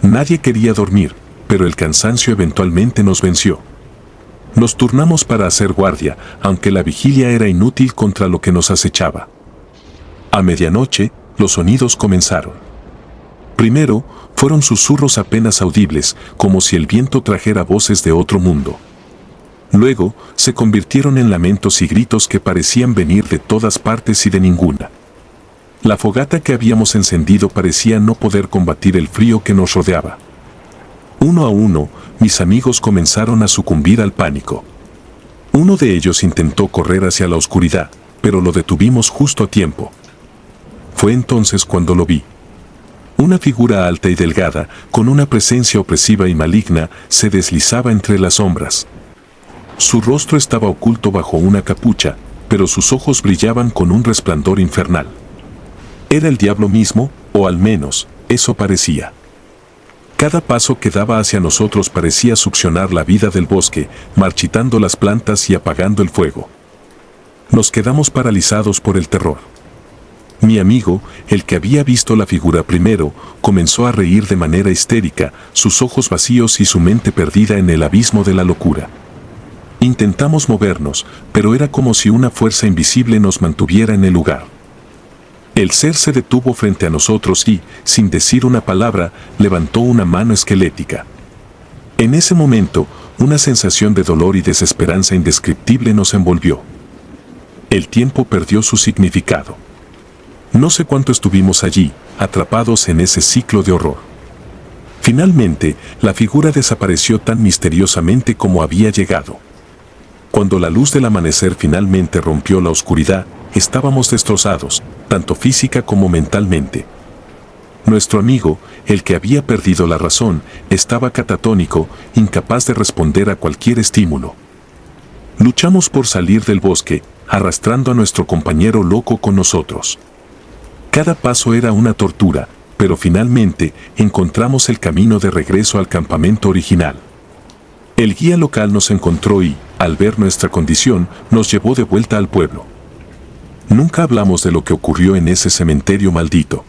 Speaker 1: Nadie quería dormir, pero el cansancio eventualmente nos venció. Nos turnamos para hacer guardia, aunque la vigilia era inútil contra lo que nos acechaba. A medianoche, los sonidos comenzaron. Primero, fueron susurros apenas audibles, como si el viento trajera voces de otro mundo. Luego, se convirtieron en lamentos y gritos que parecían venir de todas partes y de ninguna. La fogata que habíamos encendido parecía no poder combatir el frío que nos rodeaba. Uno a uno, mis amigos comenzaron a sucumbir al pánico. Uno de ellos intentó correr hacia la oscuridad, pero lo detuvimos justo a tiempo. Fue entonces cuando lo vi. Una figura alta y delgada, con una presencia opresiva y maligna, se deslizaba entre las sombras. Su rostro estaba oculto bajo una capucha, pero sus ojos brillaban con un resplandor infernal. Era el diablo mismo, o al menos, eso parecía. Cada paso que daba hacia nosotros parecía succionar la vida del bosque, marchitando las plantas y apagando el fuego. Nos quedamos paralizados por el terror. Mi amigo, el que había visto la figura primero, comenzó a reír de manera histérica, sus ojos vacíos y su mente perdida en el abismo de la locura. Intentamos movernos, pero era como si una fuerza invisible nos mantuviera en el lugar. El ser se detuvo frente a nosotros y, sin decir una palabra, levantó una mano esquelética. En ese momento, una sensación de dolor y desesperanza indescriptible nos envolvió. El tiempo perdió su significado. No sé cuánto estuvimos allí, atrapados en ese ciclo de horror. Finalmente, la figura desapareció tan misteriosamente como había llegado. Cuando la luz del amanecer finalmente rompió la oscuridad, estábamos destrozados, tanto física como mentalmente. Nuestro amigo, el que había perdido la razón, estaba catatónico, incapaz de responder a cualquier estímulo. Luchamos por salir del bosque, arrastrando a nuestro compañero loco con nosotros. Cada paso era una tortura, pero finalmente encontramos el camino de regreso al campamento original. El guía local nos encontró y, al ver nuestra condición, nos llevó de vuelta al pueblo. Nunca hablamos de lo que ocurrió en ese cementerio maldito.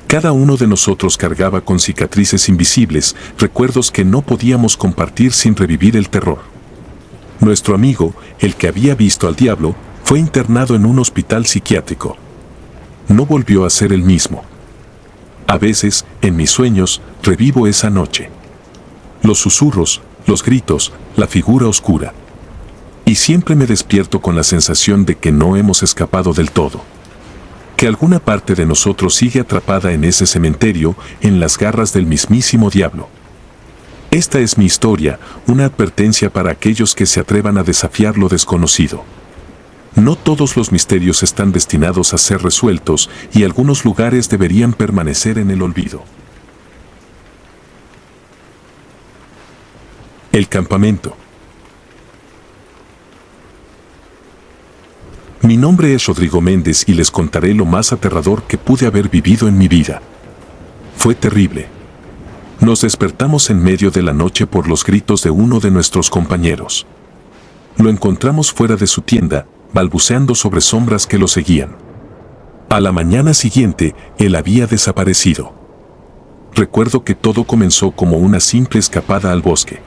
Speaker 1: Cada uno de nosotros cargaba con cicatrices invisibles, recuerdos que no podíamos compartir sin revivir el terror. Nuestro amigo, el que había visto al diablo, fue internado en un hospital psiquiátrico. No volvió a ser el mismo. A veces, en mis sueños, revivo esa noche. Los susurros, los gritos, la figura oscura. Y siempre me despierto con la sensación de que no hemos escapado del todo. Que alguna parte de nosotros sigue atrapada en ese cementerio, en las garras del mismísimo diablo. Esta es mi historia, una advertencia para aquellos que se atrevan a desafiar lo desconocido. No todos los misterios están destinados a ser resueltos y algunos lugares deberían permanecer en el olvido. El campamento. Mi nombre es Rodrigo Méndez y les contaré lo más aterrador que pude haber vivido en mi vida. Fue terrible. Nos despertamos en medio de la noche por los gritos de uno de nuestros compañeros. Lo encontramos fuera de su tienda, balbuceando sobre sombras que lo seguían. A la mañana siguiente, él había desaparecido. Recuerdo que todo comenzó como una simple escapada al bosque.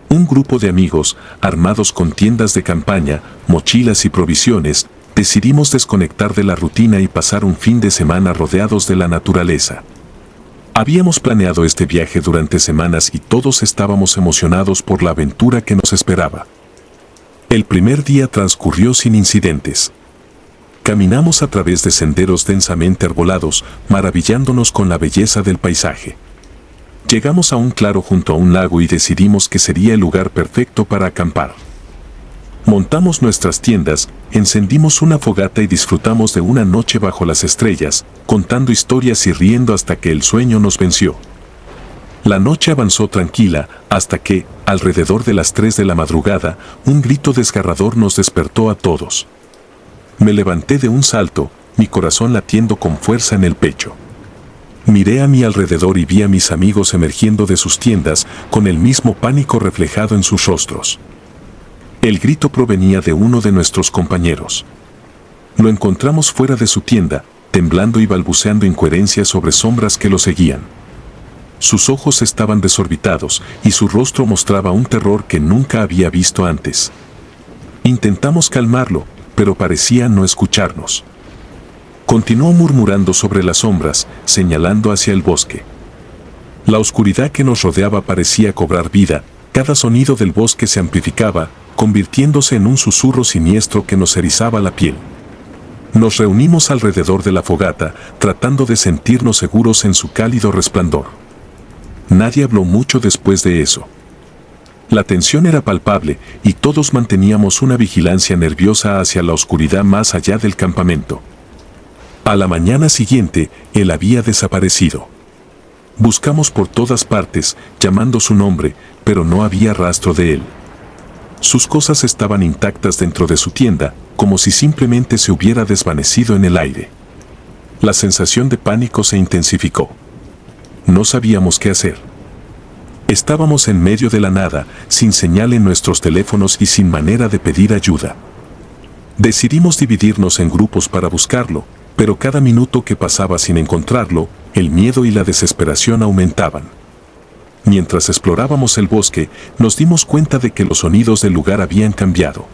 Speaker 1: Un grupo de amigos, armados con tiendas de campaña, mochilas y provisiones, decidimos desconectar de la rutina y pasar un fin de semana rodeados de la naturaleza. Habíamos planeado este viaje durante semanas y todos estábamos emocionados por la aventura que nos esperaba. El primer día transcurrió sin incidentes. Caminamos a través de senderos densamente arbolados, maravillándonos con la belleza del paisaje. Llegamos a un claro junto a un lago y decidimos que sería el lugar perfecto para acampar. Montamos nuestras tiendas, encendimos una fogata y disfrutamos de una noche bajo las estrellas, contando historias y riendo hasta que el sueño nos venció. La noche avanzó tranquila, hasta que, alrededor de las 3 de la madrugada, un grito desgarrador nos despertó a todos. Me levanté de un salto, mi corazón latiendo con fuerza en el pecho. Miré a mi alrededor y vi a mis amigos emergiendo de sus tiendas, con el mismo pánico reflejado en sus rostros. El grito provenía de uno de nuestros compañeros. Lo encontramos fuera de su tienda, temblando y balbuceando incoherencias sobre sombras que lo seguían. Sus ojos estaban desorbitados y su rostro mostraba un terror que nunca había visto antes. Intentamos calmarlo, pero parecía no escucharnos. Continuó murmurando sobre las sombras, señalando hacia el bosque. La oscuridad que nos rodeaba parecía cobrar vida, cada sonido del bosque se amplificaba, convirtiéndose en un susurro siniestro que nos erizaba la piel. Nos reunimos alrededor de la fogata, tratando de sentirnos seguros en su cálido resplandor. Nadie habló mucho después de eso. La tensión era palpable y todos manteníamos una vigilancia nerviosa hacia la oscuridad más allá del campamento. A la mañana siguiente, él había desaparecido. Buscamos por todas partes, llamando su nombre, pero no había rastro de él. Sus cosas estaban intactas dentro de su tienda, como si simplemente se hubiera desvanecido en el aire. La sensación de pánico se intensificó. No sabíamos qué hacer. Estábamos en medio de la nada, sin señal en nuestros teléfonos y sin manera de pedir ayuda. Decidimos dividirnos en grupos para buscarlo, pero cada minuto que pasaba sin encontrarlo, el miedo y la desesperación aumentaban. Mientras explorábamos el bosque, nos dimos cuenta de que los sonidos del lugar habían cambiado.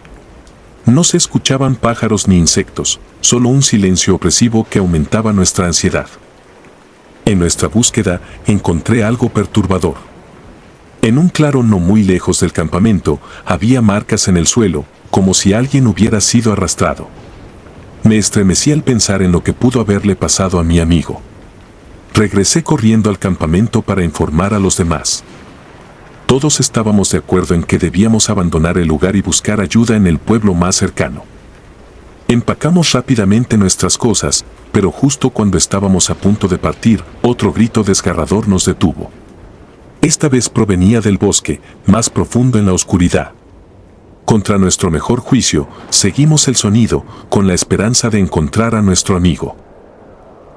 Speaker 1: No se escuchaban pájaros ni insectos, solo un silencio opresivo que aumentaba nuestra ansiedad. En nuestra búsqueda, encontré algo perturbador. En un claro no muy lejos del campamento, había marcas en el suelo, como si alguien hubiera sido arrastrado. Me estremecí al pensar en lo que pudo haberle pasado a mi amigo. Regresé corriendo al campamento para informar a los demás. Todos estábamos de acuerdo en que debíamos abandonar el lugar y buscar ayuda en el pueblo más cercano. Empacamos rápidamente nuestras cosas, pero justo cuando estábamos a punto de partir, otro grito desgarrador nos detuvo. Esta vez provenía del bosque, más profundo en la oscuridad. Contra nuestro mejor juicio, seguimos el sonido, con la esperanza de encontrar a nuestro amigo.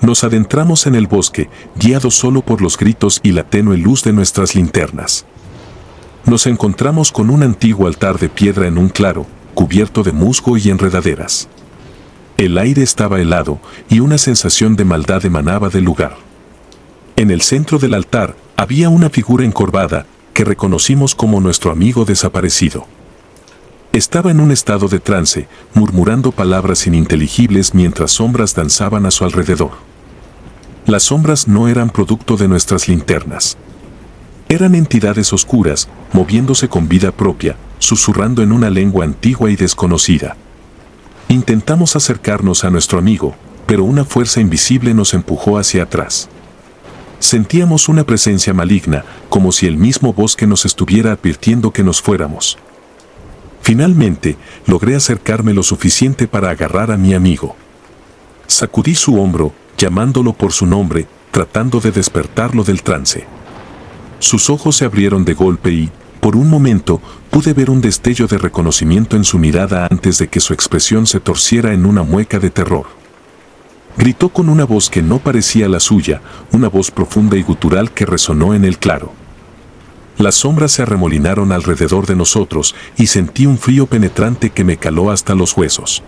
Speaker 1: Nos adentramos en el bosque, guiados solo por los gritos y la tenue luz de nuestras linternas. Nos encontramos con un antiguo altar de piedra en un claro, cubierto de musgo y enredaderas. El aire estaba helado y una sensación de maldad emanaba del lugar. En el centro del altar había una figura encorvada que reconocimos como nuestro amigo desaparecido. Estaba en un estado de trance, murmurando palabras ininteligibles mientras sombras danzaban a su alrededor. Las sombras no eran producto de nuestras linternas. Eran entidades oscuras, moviéndose con vida propia, susurrando en una lengua antigua y desconocida. Intentamos acercarnos a nuestro amigo, pero una fuerza invisible nos empujó hacia atrás. Sentíamos una presencia maligna, como si el mismo bosque nos estuviera advirtiendo que nos fuéramos. Finalmente, logré acercarme lo suficiente para agarrar a mi amigo. Sacudí su hombro, llamándolo por su nombre, tratando de despertarlo del trance. Sus ojos se abrieron de golpe y, por un momento, pude ver un destello de reconocimiento en su mirada antes de que su expresión se torciera en una mueca de terror. Gritó con una voz que no parecía la suya, una voz profunda y gutural que resonó en el claro. Las sombras se arremolinaron alrededor de nosotros y sentí un frío penetrante que me caló hasta los huesos.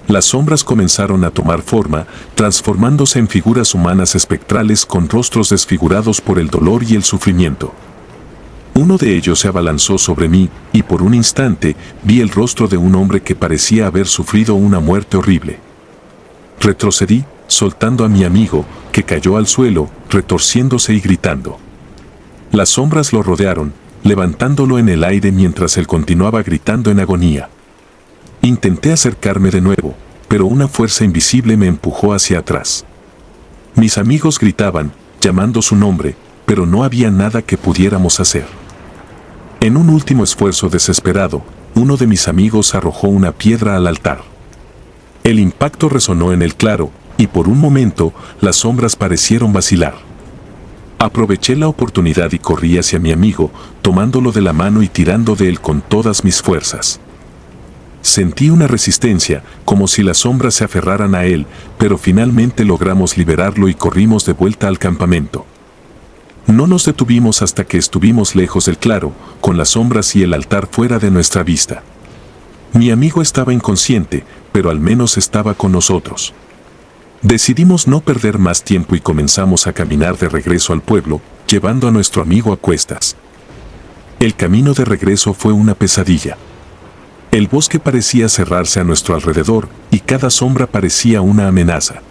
Speaker 1: Las sombras comenzaron a tomar forma, transformándose en figuras humanas espectrales con rostros desfigurados por el dolor y el sufrimiento. Uno de ellos se abalanzó sobre mí, y por un instante vi el rostro de un hombre que parecía haber sufrido una muerte horrible. Retrocedí, soltando a mi amigo, que cayó al suelo, retorciéndose y gritando. Las sombras lo rodearon, levantándolo en el aire mientras él continuaba gritando en agonía. Intenté acercarme de nuevo, pero una fuerza invisible me empujó hacia atrás. Mis amigos gritaban, llamando su nombre, pero no había nada que pudiéramos hacer. En un último esfuerzo desesperado, uno de mis amigos arrojó una piedra al altar. El impacto resonó en el claro, y por un momento, las sombras parecieron vacilar. Aproveché la oportunidad y corrí hacia mi amigo, tomándolo de la mano y tirando de él con todas mis fuerzas. Sentí una resistencia, como si las sombras se aferraran a él, pero finalmente logramos liberarlo y corrimos de vuelta al campamento. No nos detuvimos hasta que estuvimos lejos del claro, con las sombras y el altar fuera de nuestra vista. Mi amigo estaba inconsciente, pero al menos estaba con nosotros. Decidimos no perder más tiempo y comenzamos a caminar de regreso al pueblo, llevando a nuestro amigo a cuestas. El camino de regreso fue una pesadilla. El bosque parecía cerrarse a nuestro alrededor y cada sombra parecía una amenaza.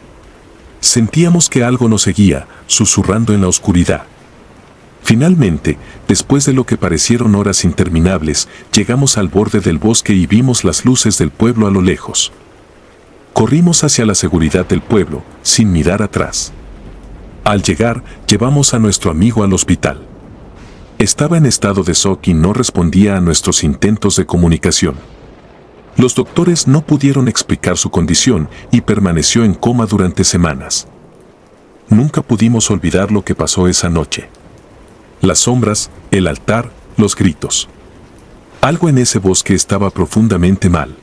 Speaker 1: Sentíamos que algo nos seguía, susurrando en la oscuridad. Finalmente, después de lo que parecieron horas interminables, llegamos al borde del bosque y vimos las luces del pueblo a lo lejos. Corrimos hacia la seguridad del pueblo, sin mirar atrás. Al llegar, llevamos a nuestro amigo al hospital. Estaba en estado de shock y no respondía a nuestros intentos de comunicación. Los doctores no pudieron explicar su condición y permaneció en coma durante semanas. Nunca pudimos olvidar lo que pasó esa noche. Las sombras, el altar, los gritos. Algo en ese bosque estaba profundamente mal.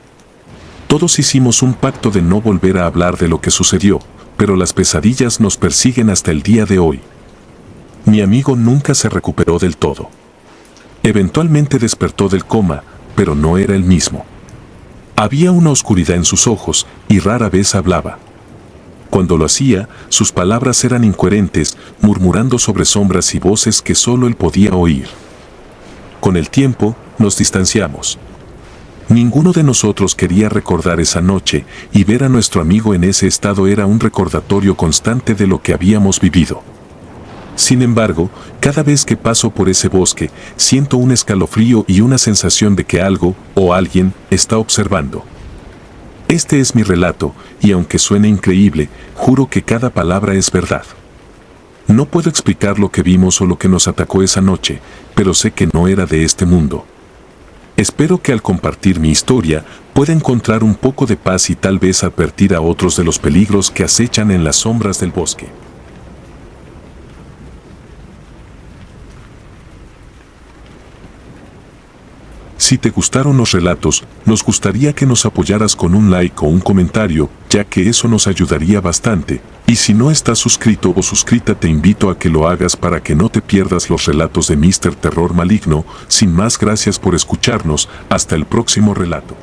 Speaker 1: Todos hicimos un pacto de no volver a hablar de lo que sucedió, pero las pesadillas nos persiguen hasta el día de hoy. Mi amigo nunca se recuperó del todo. Eventualmente despertó del coma, pero no era el mismo. Había una oscuridad en sus ojos y rara vez hablaba. Cuando lo hacía, sus palabras eran incoherentes, murmurando sobre sombras y voces que solo él podía oír. Con el tiempo, nos distanciamos. Ninguno de nosotros quería recordar esa noche, y ver a nuestro amigo en ese estado era un recordatorio constante de lo que habíamos vivido. Sin embargo, cada vez que paso por ese bosque, siento un escalofrío y una sensación de que algo, o alguien, está observando. Este es mi relato, y aunque suene increíble, juro que cada palabra es verdad. No puedo explicar lo que vimos o lo que nos atacó esa noche, pero sé que no era de este mundo. Espero que al compartir mi historia, pueda encontrar un poco de paz y tal vez advertir a otros de los peligros que acechan en las sombras del bosque. Si te gustaron los relatos, nos gustaría que nos apoyaras con un like o un comentario, ya que eso nos ayudaría bastante. Y si no estás suscrito o suscrita, te invito a que lo hagas para que no te pierdas los relatos de Mr. Terror Maligno. Sin más, gracias por escucharnos. Hasta el próximo relato.